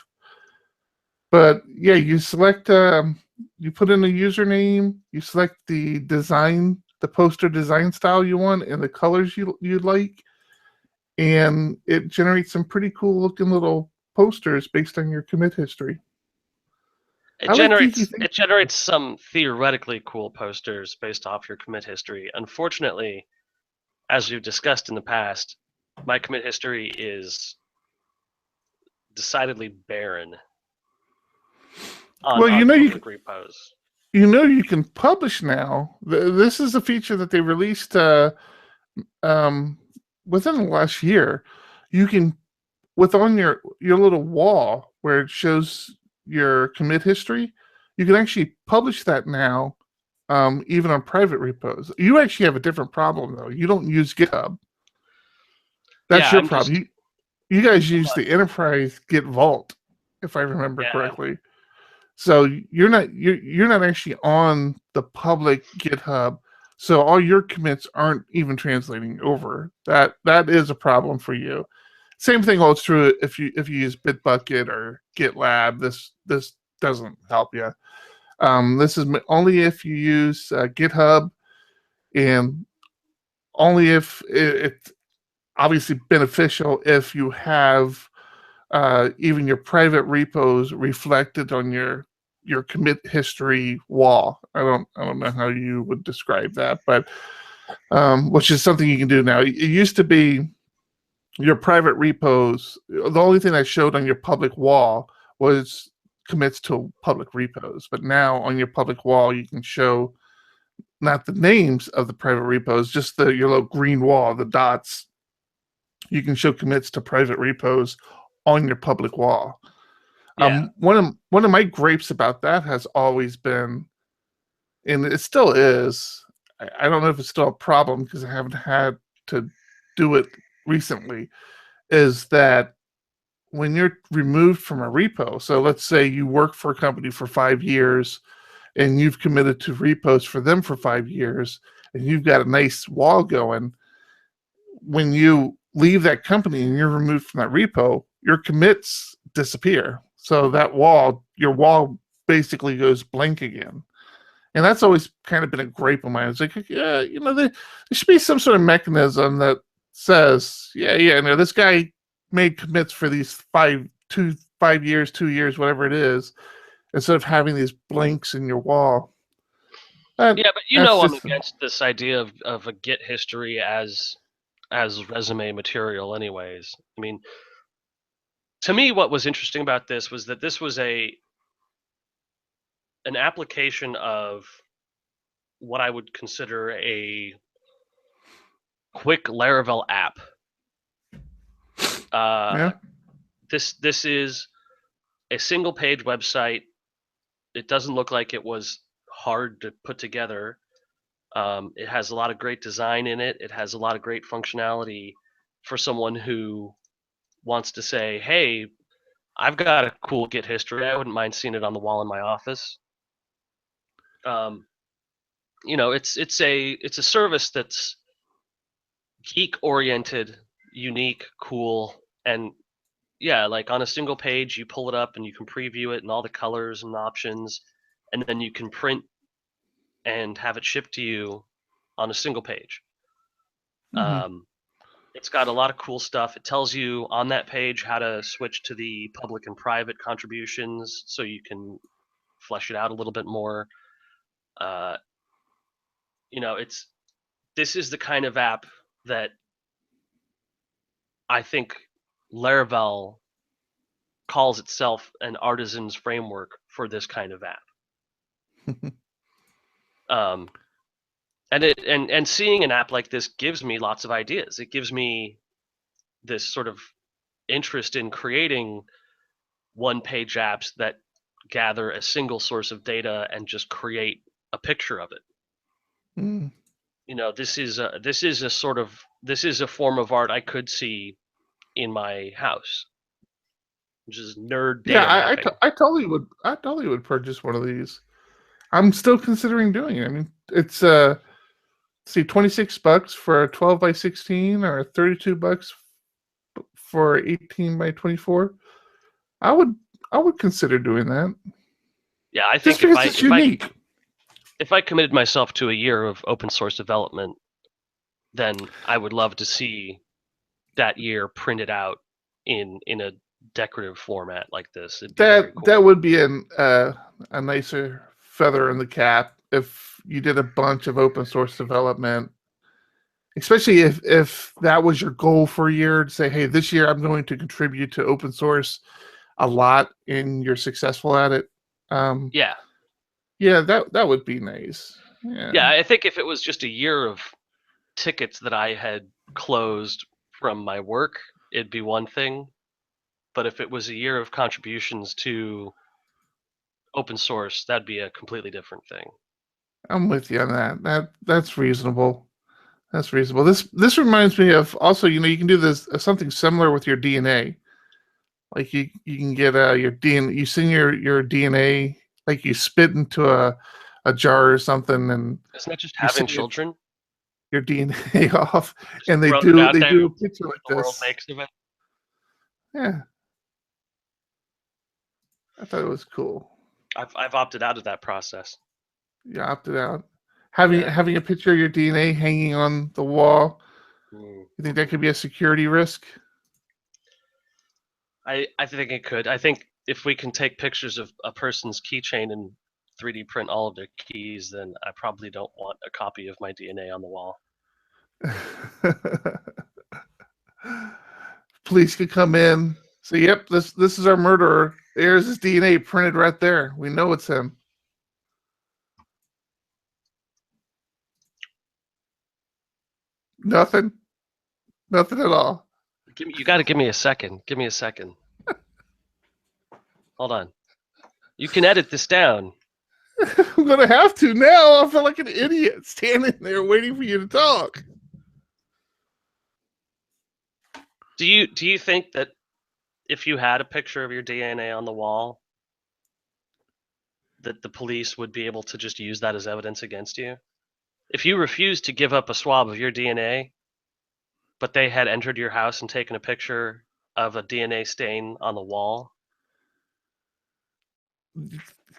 But yeah, you select you put in a username, you select the design, the poster design style you want and the colors you like, and it generates some pretty cool looking little posters based on your commit history. I like geeky things. It generates some theoretically cool posters based off your commit history. Unfortunately, as we've discussed in the past, my commit history is decidedly barren Well, on public repos. you can publish now. This is a feature that they released um, within the last year. You can with on your little wall where it shows your commit history, you can actually publish that now, even on private repos. You actually have a different problem though. You don't use GitHub. That's Yeah, your I'm problem. just You guys use the enterprise Git Vault, if I remember yeah. correctly. So you're not actually on the public GitHub. So all your commits aren't even translating over. That is a problem for you. Same thing holds true if you use Bitbucket or GitLab. This doesn't help you. This is only if you use GitHub, and only if it's obviously beneficial if you have even your private repos reflected on your commit history wall. I don't know how you would describe that, but which is something you can do now. It used to be your private repos. The only thing that showed on your public wall was commits to public repos, but now on your public wall you can show not the names of the private repos, just your little green wall, the dots. You can show commits to private repos on your public wall. Yeah. One of my gripes about that has always been, and it still is. I don't know if it's still a problem because I haven't had to do it recently. Is that when you're removed from a repo? So let's say you work for a company for 5 years, and you've committed to repos for them for 5 years, and you've got a nice wall going. When you leave that company and you're removed from that repo, your commits disappear. So that wall, your wall basically goes blank again. And that's always kind of been a gripe of mine. It's like, yeah, there should be some sort of mechanism that says, yeah, no, this guy made commits for these 5 years, 2 years, whatever it is, instead of having these blanks in your wall. Yeah, but That's I'm just against this idea of a Git history as resume material anyways. I mean, to me what was interesting about this was that this was an application of what I would consider a quick Laravel app. yeah. This is a single page website. It doesn't look like it was hard to put together. It has a lot of great design in it. It has a lot of great functionality for someone who wants to say, "Hey, I've got a cool Git history. I wouldn't mind seeing it on the wall in my office." It's a service that's geek oriented, unique, cool, and yeah, like on a single page, you pull it up and you can preview it and all the colors and options, and then you can print and have it shipped to you on a single page. Mm-hmm. It's got a lot of cool stuff. It tells you on that page how to switch to the public and private contributions so you can flesh it out a little bit more. Uh, it's this is the kind of app that I think Laravel calls itself an artisan's framework for this kind of app. Um, and seeing an app like this gives me lots of ideas. It gives me this sort of interest in creating one-page apps that gather a single source of data and just create a picture of it. Mm. This is a form of art I could see in my house, which is nerd Yeah, data mapping. I totally would purchase one of these. I'm still considering doing it. I mean, it's see, $26 for a 12 by 16 or $32 for 18 by 24. I would I would consider doing that. Yeah, I Just think because it's unique. if I committed myself to a year of open source development, then I would love to see that year printed out in a decorative format like this. It'd be very cool. That would be a nicer feather in the cap if you did a bunch of open source development, especially if that was your goal for a year, to say, hey, this year I'm going to contribute to open source a lot, and you're successful at it. Yeah. Yeah, that would be nice. Yeah, I think if it was just a year of tickets that I had closed from my work, it'd be one thing. But if it was a year of contributions to open source, that'd be a completely different thing. I'm with you on that. That's reasonable. That's reasonable. This reminds me of also, you can do this something similar with your DNA. Like you can get your DNA. You send your DNA, like you spit into a jar or something, and Isn't that just you having send children? your DNA off, Just and throwing it out they there, do a picture like the world this. makes of it. Yeah, I thought it was cool. I've opted out of that process. You opted out. Yeah. Having a picture of your DNA hanging on the wall. You think that Mm-hmm. could be a security risk? I think it could. I think if we can take pictures of a person's keychain and 3D print all of their keys, then I probably don't want a copy of my DNA on the wall. Police could come in, say, "Yep, this is our murderer. There's his DNA printed right there. We know it's him." Nothing, nothing at all. You got to give me a second. Give me a second. Hold on. You can edit this down. I'm gonna have to now. I feel like an idiot standing there waiting for you to talk. Do you think that if you had a picture of your DNA on the wall, that the police would be able to just use that as evidence against you? If you refused to give up a swab of your DNA, but they had entered your house and taken a picture of a DNA stain on the wall.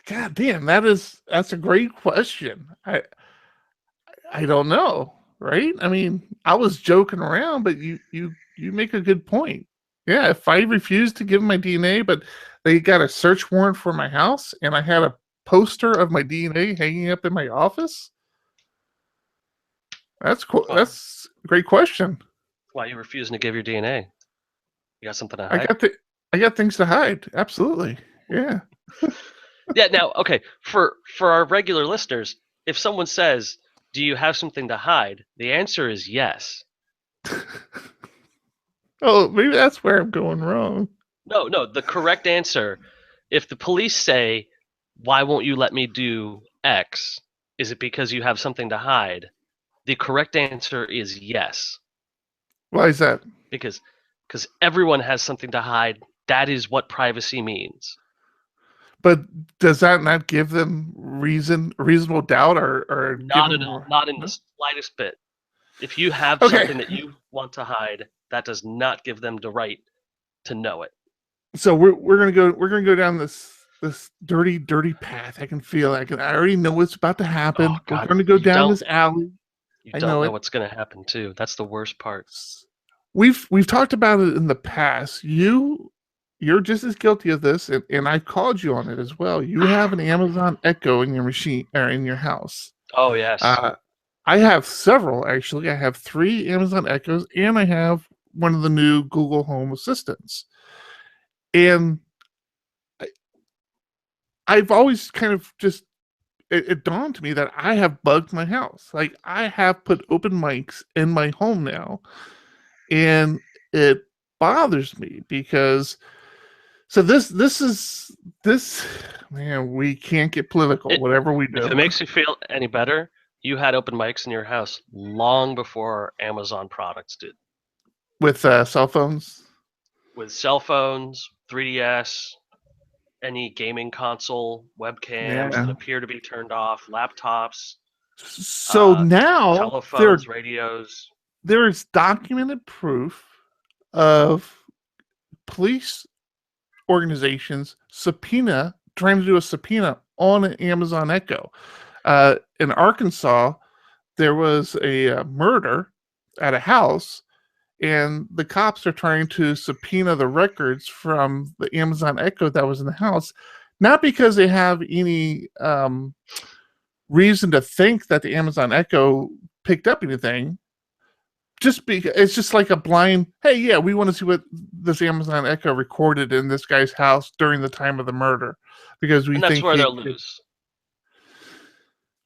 God damn, that's a great question. I don't know, right? I mean, I was joking around, but you make a good point. Yeah, if I refused to give my DNA, but they got a search warrant for my house, and I had a poster of my DNA hanging up in my office. That's cool. Why? That's a great question. Why are you refusing to give your DNA? You got something to I hide? got the I got things to hide. Absolutely. Yeah. Yeah. Now, okay, for our regular listeners, if someone says, "Do you have something to hide?" the answer is yes. Oh, maybe that's where I'm going wrong. No, no. The correct answer, if the police say, "Why won't you let me do X?" Is it because you have something to hide? The correct answer is yes. Why is that? Because everyone has something to hide. That is what privacy means. But does that not give them reasonable doubt, or give Not at all. them? Not in the No? slightest bit. If you have Okay, something that you want to hide, that does not give them the right to know it. so we're gonna go down this dirty path. I can feel it. I already know what's about to Oh happen. We're God, gonna go down this alley. you I don't know know it. what's going to happen too. That's the worst part. We've talked about it in the past. You're just as guilty of this, and I called you on it as well. You have an Amazon Echo in your machine or in your house. Oh yes. Uh, I have several actually. I have 3 Amazon Echoes, and I have one of the new Google Home Assistants. And I, I've always kind of just it dawned to me that I have bugged my house. Like I have put open mics in my home now, and it bothers me because so this man, we can't get political It, whatever we if do it makes you feel any better, you had open mics in your house long before Amazon products did. with cell phones. With cell phones, 3DS, any gaming console, webcams that Yeah. appear to be turned off, laptops, So now telephones, radios. there is documented proof of police organizations trying to do a subpoena on an Amazon Echo. In Arkansas, there was a murder at a house, and the cops are trying to subpoena the records from the Amazon Echo that was in the house, not because they have any reason to think that the Amazon Echo picked up anything. Just because it's just like a blind, hey, yeah, we want to see what this Amazon Echo recorded in this guy's house during the time of the murder, because we And that's think where he they'll could. lose.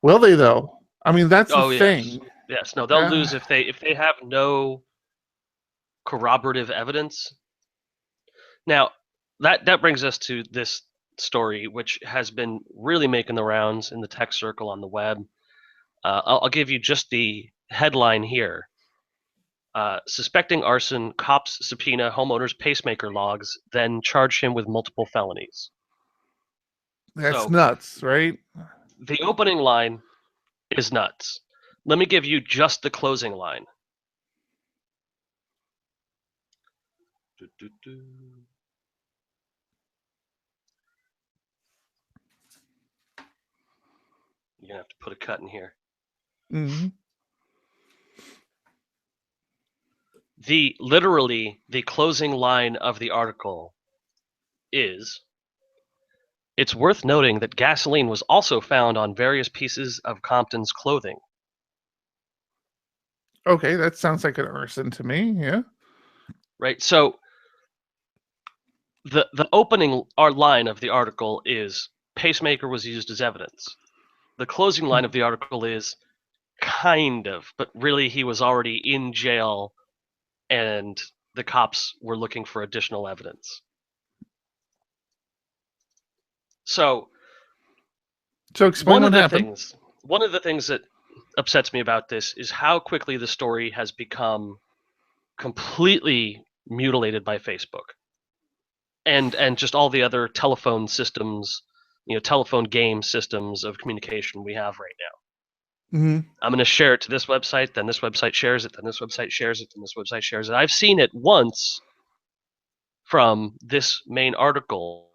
Will they though? I mean, that's the Oh yes. thing. Yes. No, they'll Uh, lose if they have no corroborative evidence. Now, that brings us to this story, which has been really making the rounds in the tech circle on the web. I'll give you just the headline here. Suspecting arson, cops subpoena homeowner's pacemaker logs, then charge him with multiple felonies. that's So nuts, right? the opening line is nuts. Let me give you just the closing line. You're gonna have to put a cut in here. Mm-hmm. Literally the closing line of the article is, it's worth noting that gasoline was also found on various pieces of Compton's clothing. Okay, that sounds like an arson to me. Yeah. Right? So the opening line of the article is pacemaker was used as evidence. The closing line of the article is kind of, but really he was already in jail and the cops were looking for additional evidence. So So explain what happened. one of the things that upsets me about this is how quickly the story has become completely mutilated by Facebook and just all the other telephone systems, telephone game systems of communication we have right now. Mm-hmm. I'm going to share it to this website, then this website shares it, then this website shares it, then this website shares it. I've seen it once from this main article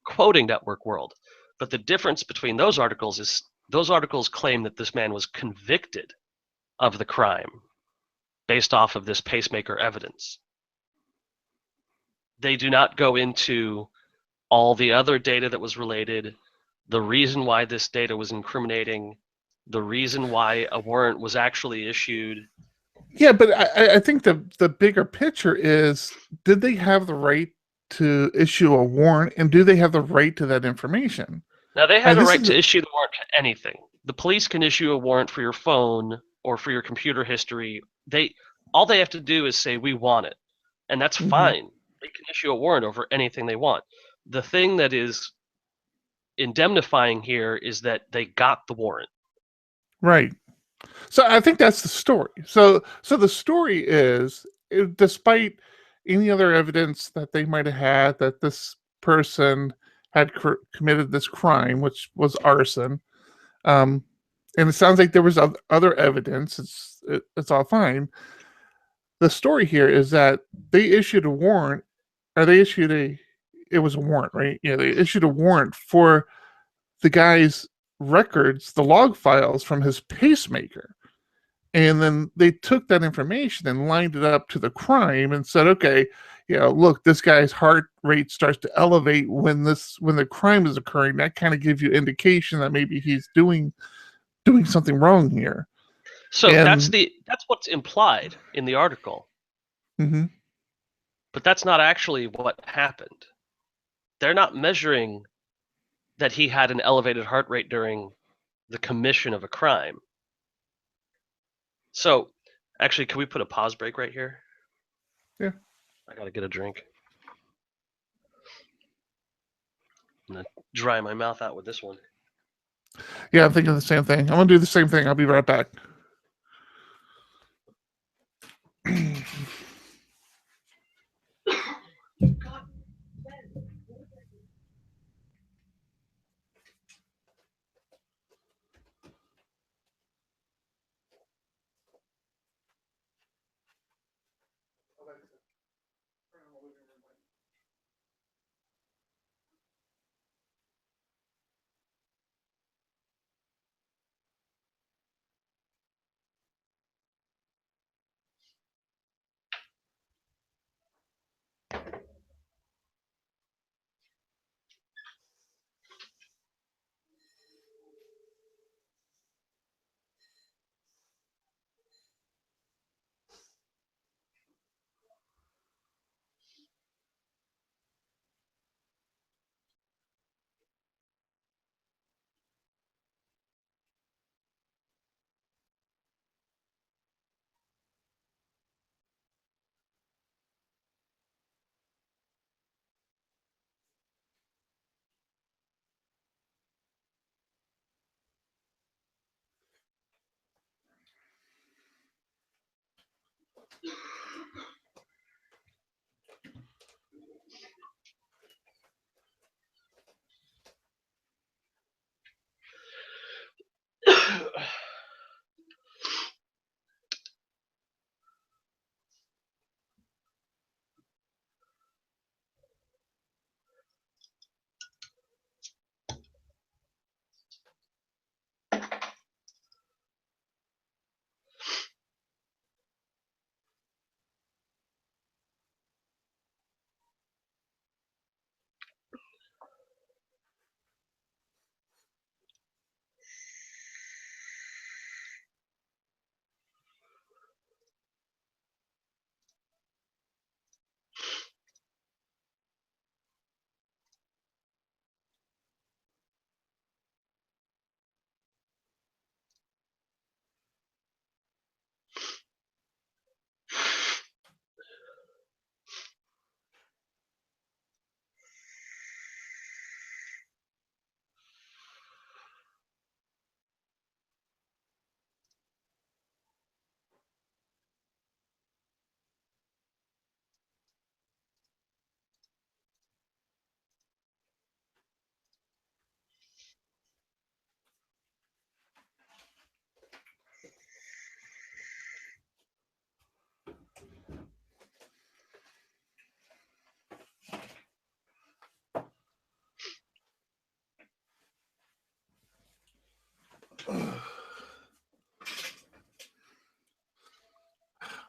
quoting Network World. But the difference between those articles is those articles claim that this man was convicted of the crime based off of this pacemaker evidence. They do not go into all the other data that was related, the reason why this data was incriminating, the reason why a warrant was actually issued. Yeah, but I think the bigger picture is, did they have the right to issue a warrant, and do they have the right to that information? Now, they I had mean, a this right is to issue the warrant to anything. The police can issue a warrant for your phone or for your computer history. All they have to do is say, we want it. And that's Mhm. fine. They can issue a warrant over anything they want. The thing that is indemnifying here is that they got the warrant. Right. So I think that's the story. So the story is, despite any other evidence that they might have had that this person had committed this crime, which was arson. And it sounds like there was other evidence. It's all fine. The story here is that they issued a warrant, or they issued a. It was a warrant, right? Yeah, they issued a warrant for the guy's records, the log files from his pacemaker. And then they took that information and lined it up to the crime and said, okay, look, this guy's heart rate starts to elevate when the crime is occurring. That kind of gives you indication that maybe he's doing something wrong here. So that's And what's implied in the article. mm-hmm. But that's not actually what happened. They're not measuring that he had an elevated heart rate during the commission of a crime. So, actually, can we put a pause break right here? Yeah. I gotta get a drink. I'm gonna dry my mouth out with this one. Yeah, I'm thinking the same thing. I'm gonna do the same thing. I'll be right back.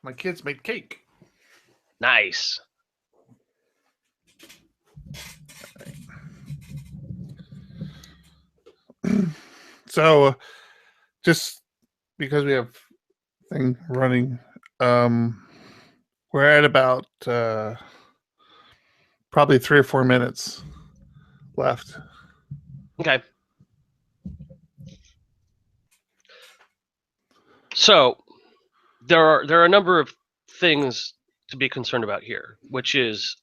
My kids made cake. Nice. So, just because we have thing running, we're at about probably 3 or 4 minutes left. Okay. So there are a number of things to be concerned about here, which is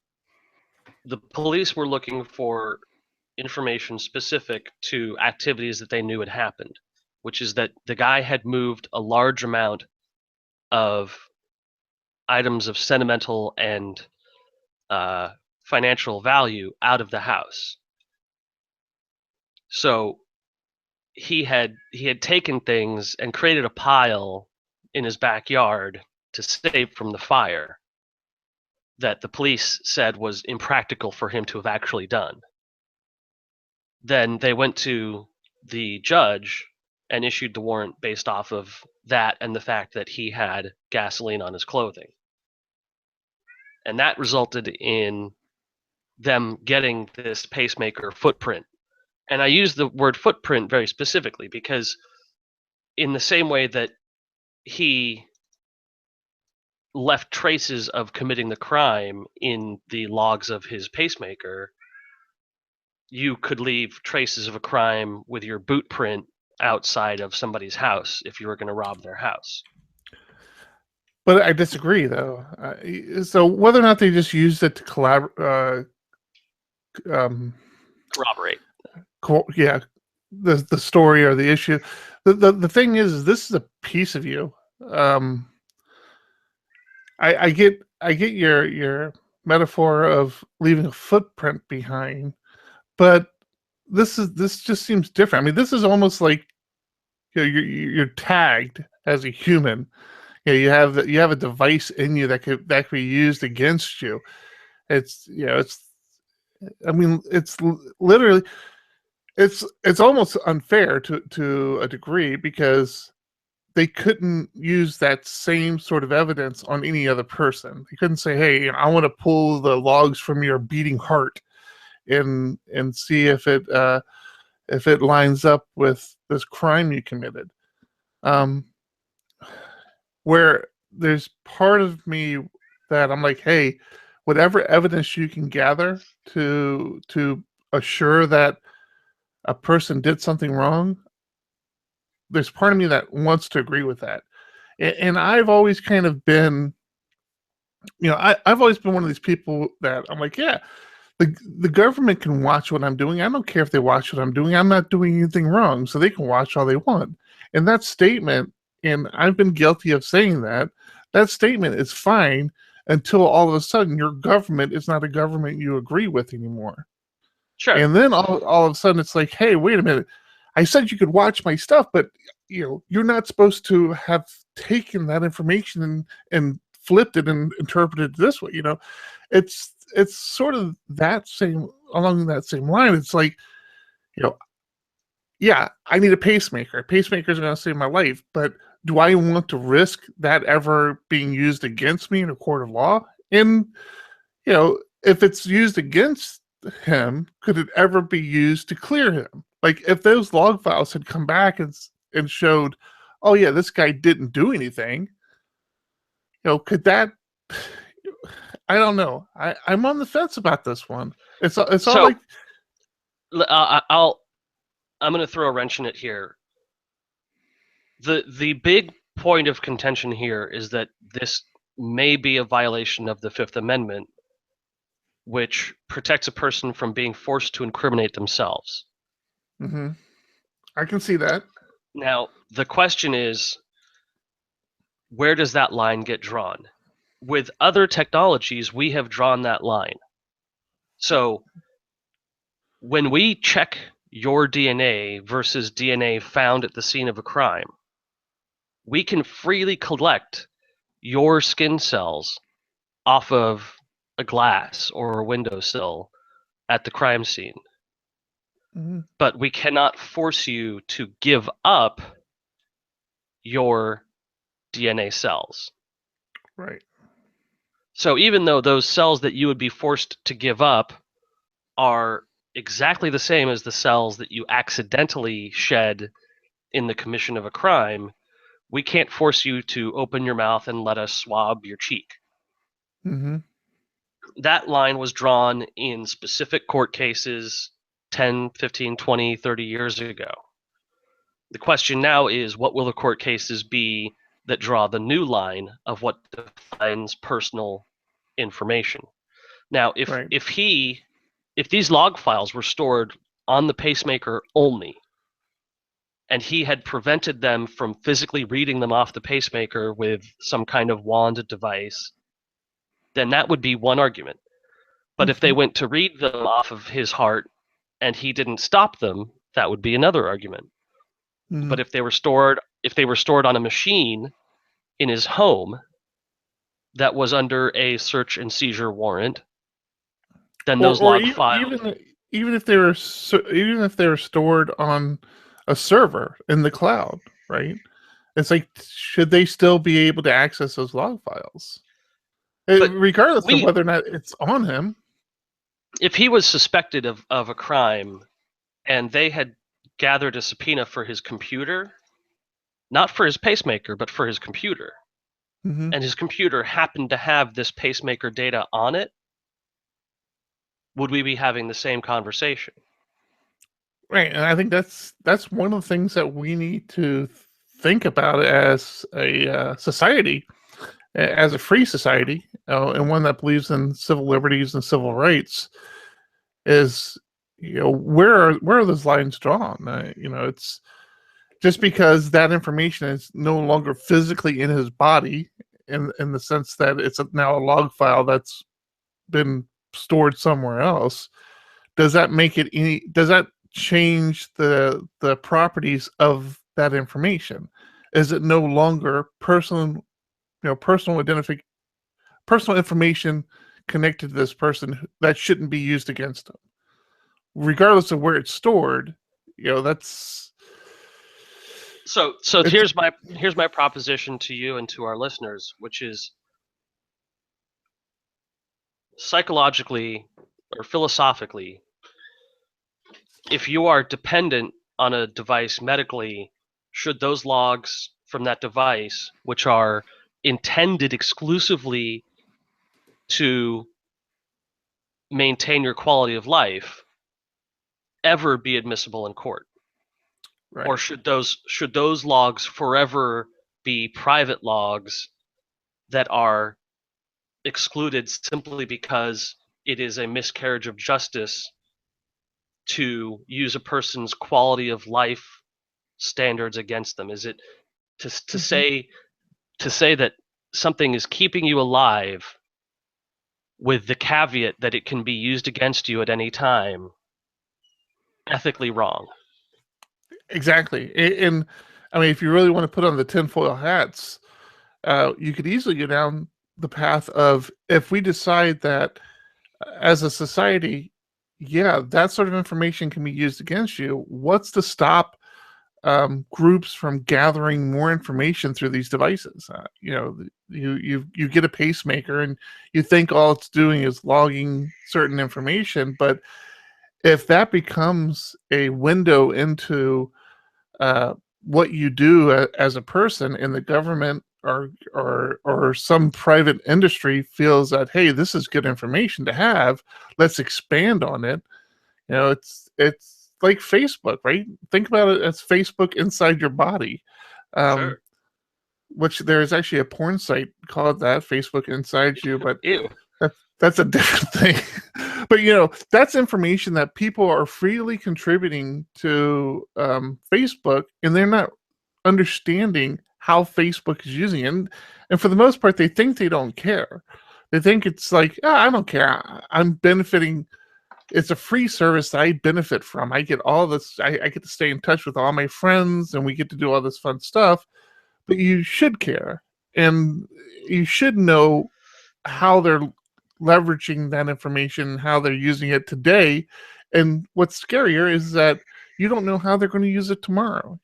the police were looking for information specific to activities that they knew had happened, which is that the guy had moved a large amount of items of sentimental and financial value out of the house. So he had taken things and created a pile in his backyard to save from the fire that the police said was impractical for him to have actually done. Then they went to the judge and issued the warrant based off of that and the fact that he had gasoline on his clothing. And that resulted in them getting this pacemaker footprint. And I use the word footprint very specifically because in the same way that he left traces of committing the crime in the logs of his pacemaker, you could leave traces of a crime with your boot print outside of somebody's house if you were going to rob their house. But I disagree, though. So whether or not they just used it to Corroborate. yeah, the story or the issue. The thing is, this is a piece of you. I get your metaphor of leaving a footprint behind, but this just seems different. I mean, this is almost like you're tagged as a human. You have a device in you that could be used against you. It's I mean, it's literally it's almost unfair to a degree because they couldn't use that same sort of evidence on any other person. They couldn't say, "Hey, I want to pull the logs from your beating heart and see if it lines up with this crime you committed." Where there's part of me that I'm like, hey, whatever evidence you can gather to assure that a person did something wrong, there's part of me that wants to agree with that. And I've always kind of been, I've always been one of these people that I'm like, yeah, the government can watch what I'm doing. I don't care if they watch what I'm doing. I'm not doing anything wrong, so they can watch all they want. And that statement, and I've been guilty of saying that statement is fine until all of a sudden your government is not a government you agree with anymore. Sure. And then all of a sudden it's like, hey, wait a minute. I said you could watch my stuff, but you're not supposed to have taken that information and flipped it and interpreted it this way. It's sort of along that same line. It's like, yeah, I need a pacemaker. Pacemakers are going to save my life, but do I want to risk that ever being used against me in a court of law? And, if it's used against him, could it ever be used to clear him? Like, if those log files had come back and showed, oh, yeah, this guy didn't do anything, could that... I don't know. I'm on the fence about this one. It's all like... I'm going to throw a wrench in it here. The big point of contention here is that this may be a violation of the Fifth Amendment, which protects a person from being forced to incriminate themselves. Mm-hmm. I can see that. Now, the question is, where does that line get drawn? With other technologies, we have drawn that line. So when we check your DNA versus DNA found at the scene of a crime, we can freely collect your skin cells off of a glass or a windowsill at the crime scene. Mm-hmm. But we cannot force you to give up your DNA cells. Right. So even though those cells that you would be forced to give up are exactly the same as the cells that you accidentally shed in the commission of a crime, we can't force you to open your mouth and let us swab your cheek. Mm-hmm. That line was drawn in specific court cases 10, 15, 20, 30 years ago. The question now is, what will the court cases be that draw the new line of what defines personal information? Now, if these log files were stored on the pacemaker only, and he had prevented them from physically reading them off the pacemaker with some kind of wand device, then that would be one argument. But if they went to read them off of his heart and he didn't stop them, that would be another argument. Mhm. But if they were stored on a machine in his home that was under a search and seizure warrant, then those Or log files. even if they were even if they were stored on a server in the cloud, right? It's like, should they still be able to access those log files, But regardless of we, whether or not it's on him? if he was suspected of a crime and they had gathered a subpoena for his computer, not for his pacemaker, but for his computer, Mm-hmm. and his computer happened to have this pacemaker data on it, would we be having the same conversation? Right, and I think that's one of the things that we need to think about as a society, as a free society, and one that believes in civil liberties and civil rights. Is, where are those lines drawn? It's just because that information is no longer physically in his body, in the sense that it's now a log file that's been stored somewhere else. Does that make it any? Does that change the properties of that information? Is it no longer personal personal information connected to this person that shouldn't be used against them, regardless of where it's stored? That's So it's here's my proposition to you and to our listeners, which is psychologically or philosophically, if you are dependent on a device medically, should those logs from that device, which are intended exclusively to maintain your quality of life, ever be admissible in court? Or right. should those logs forever be private logs that are excluded simply because it is a miscarriage of justice to use a person's quality of life standards against them? Is it to Mm-hmm. say that something is keeping you alive with the caveat that it can be used against you at any time ethically wrong? Exactly. And I mean, if you really want to put on the tinfoil hats, you could easily go down the path of, if we decide that as a society, yeah, that sort of information can be used against you. What's to stop groups from gathering more information through these devices? You get a pacemaker, and you think all it's doing is logging certain information, but if that becomes a window into uh, what you do as a person, and the government or some private industry feels that, hey, this is good information to have, let's expand on it. It's like Facebook, right? Think about it as Facebook inside your body. um, Sure. which there's actually a porn site called that, Facebook Inside You, but Ew. that's a different thing. But that's information that people are freely contributing to Facebook, and they're not understanding how Facebook is using it. And for the most part, they think they don't care. They think it's like, I don't care. I'm benefiting. It's a free service that I benefit from. I get all this. I get to stay in touch with all my friends, and we get to do all this fun stuff. But you should care, and you should know how they're leveraging that information, how they're using it today. And what's scarier is that you don't know how they're going to use it tomorrow.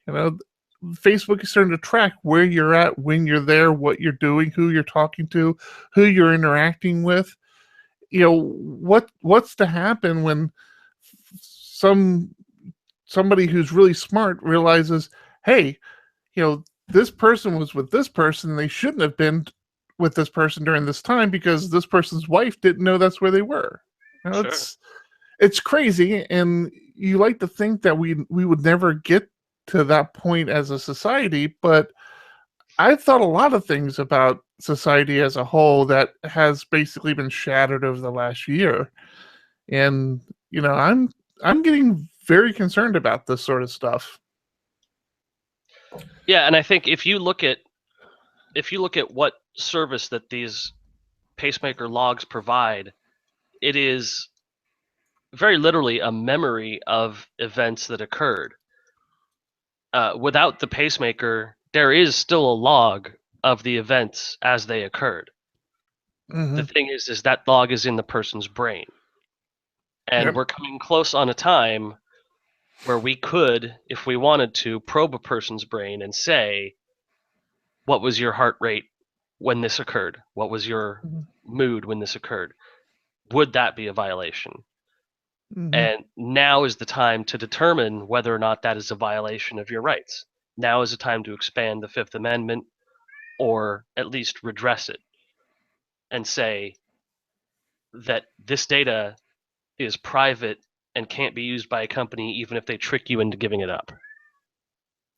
Facebook is starting to track where you're at, when you're there, what you're doing, who you're talking to, who you're interacting with. What's to happen when somebody who's really smart realizes, hey, this person was with this person, and they shouldn't have been with this person during this time, because this person's wife didn't know that's where they were. Sure. It's crazy, and you like to think that we would never get to that point as a society, but I've thought a lot of things about society as a whole that has basically been shattered over the last year. And I'm getting very concerned about this sort of stuff. Yeah, and I think if you look at what service that these pacemaker logs provide, it is very literally a memory of events that occurred. Without the pacemaker, there is still a log of the events as they occurred. Mm-hmm. The thing is that log is in the person's brain. And Yep. we're coming close on a time where we could, if we wanted to, probe a person's brain and say, what was your heart rate when this occurred? What was your mood when this occurred? Would that be a violation? Mm-hmm. And now is the time to determine whether or not that is a violation of your rights. Now is the time to expand the Fifth Amendment or at least redress it and say that this data is private and can't be used by a company even if they trick you into giving it up.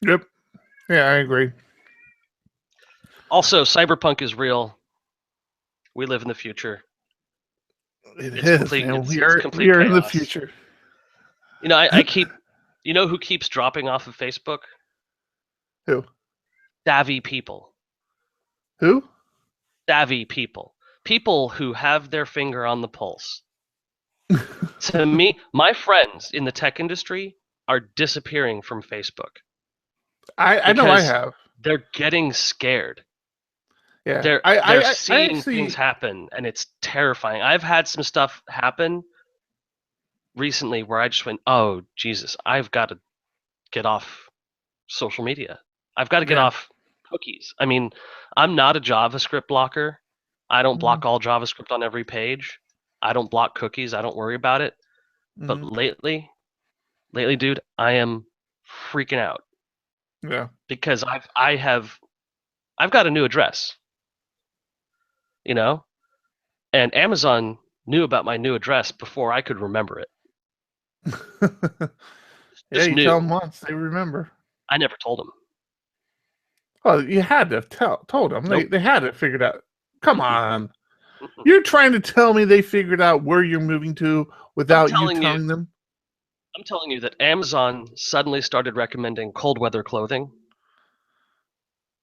Yep. Yeah, I agree. Also, cyberpunk is real. We live in the future. It's Is, complete. man. It's We complete are in the chaos. future. You know, I keep. You know who keeps dropping off of Facebook? Who? Savvy people. Who? Savvy people. People who have their finger on the pulse. To me, my friends in the tech industry are disappearing from Facebook I know I because have. they're getting scared. Yeah. They're I seeing things actually. happen and it's terrifying. I've had some stuff happen recently where I just went, "Oh, Jesus, I've got to get off social media. I've got to get Yeah. off cookies." I mean, I'm not a JavaScript blocker. I don't block all JavaScript on every page. I don't block cookies. I don't worry about it. But Mm-hmm. lately, dude, I am freaking out Yeah. because I've got a new address, you know? And Amazon knew about my new address before I could remember it. Yeah, Just you tell knew. them once, they remember. I never told them. Oh, you had to have told them. Nope. They had it figured out. Come Mm-mm. on. Mm-mm. You're trying to tell me they figured out where you're moving to I'm without you telling you, telling them? I'm telling you that Amazon suddenly started recommending cold weather clothing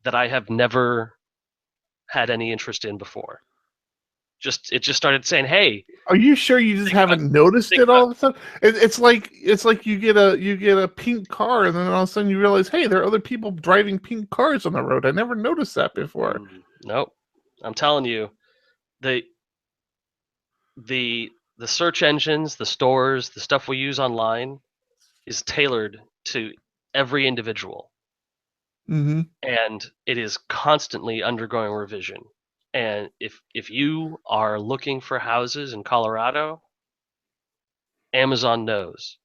that I have never had any interest in before. It just started saying, "Hey, Are you sure you just think about haven't noticed think it about." all of a sudden? It's like you get a pink car and then all of a sudden you realize, hey, there are other people driving pink cars on the road. I never noticed that before. Nope. I'm telling you, the the search engines, the stores, the stuff we use online is tailored to every individual, Mm-hmm. and it is constantly undergoing revision. And if you are looking for houses in Colorado, Amazon knows,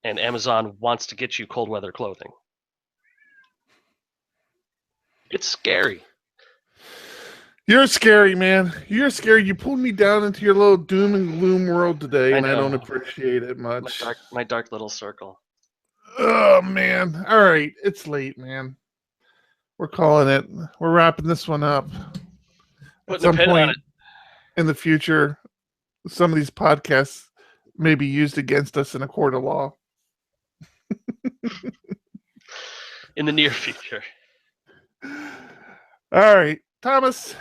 and Amazon wants to get you cold weather clothing. It's scary. You're scary, man. You're scary. You pulled me down into your little doom and gloom world today, I and I don't know. appreciate it much. My dark little circle. Oh man. All right. It's late, man. We're calling it. We're wrapping this one up. At Putting a some pin on point it. in the future, some of these podcasts may be used against us in a court of law. In the near future. All right, Thomas,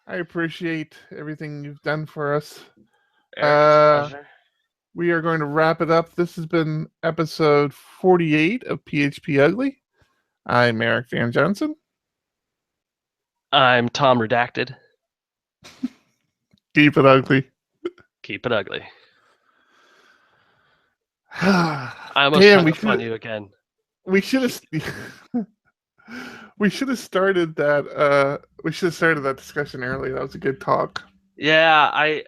I appreciate everything you've done for us. Eric, it's a pleasure. We are going to wrap it up. This has been episode 48 of PHP Ugly. I'm Eric Van Johnson. I'm Tom Redacted. Keep it ugly. Keep it ugly. I almost Damn, hung up on you again. We should have. We should have started that. We should have started that discussion early. That was a good talk. Yeah,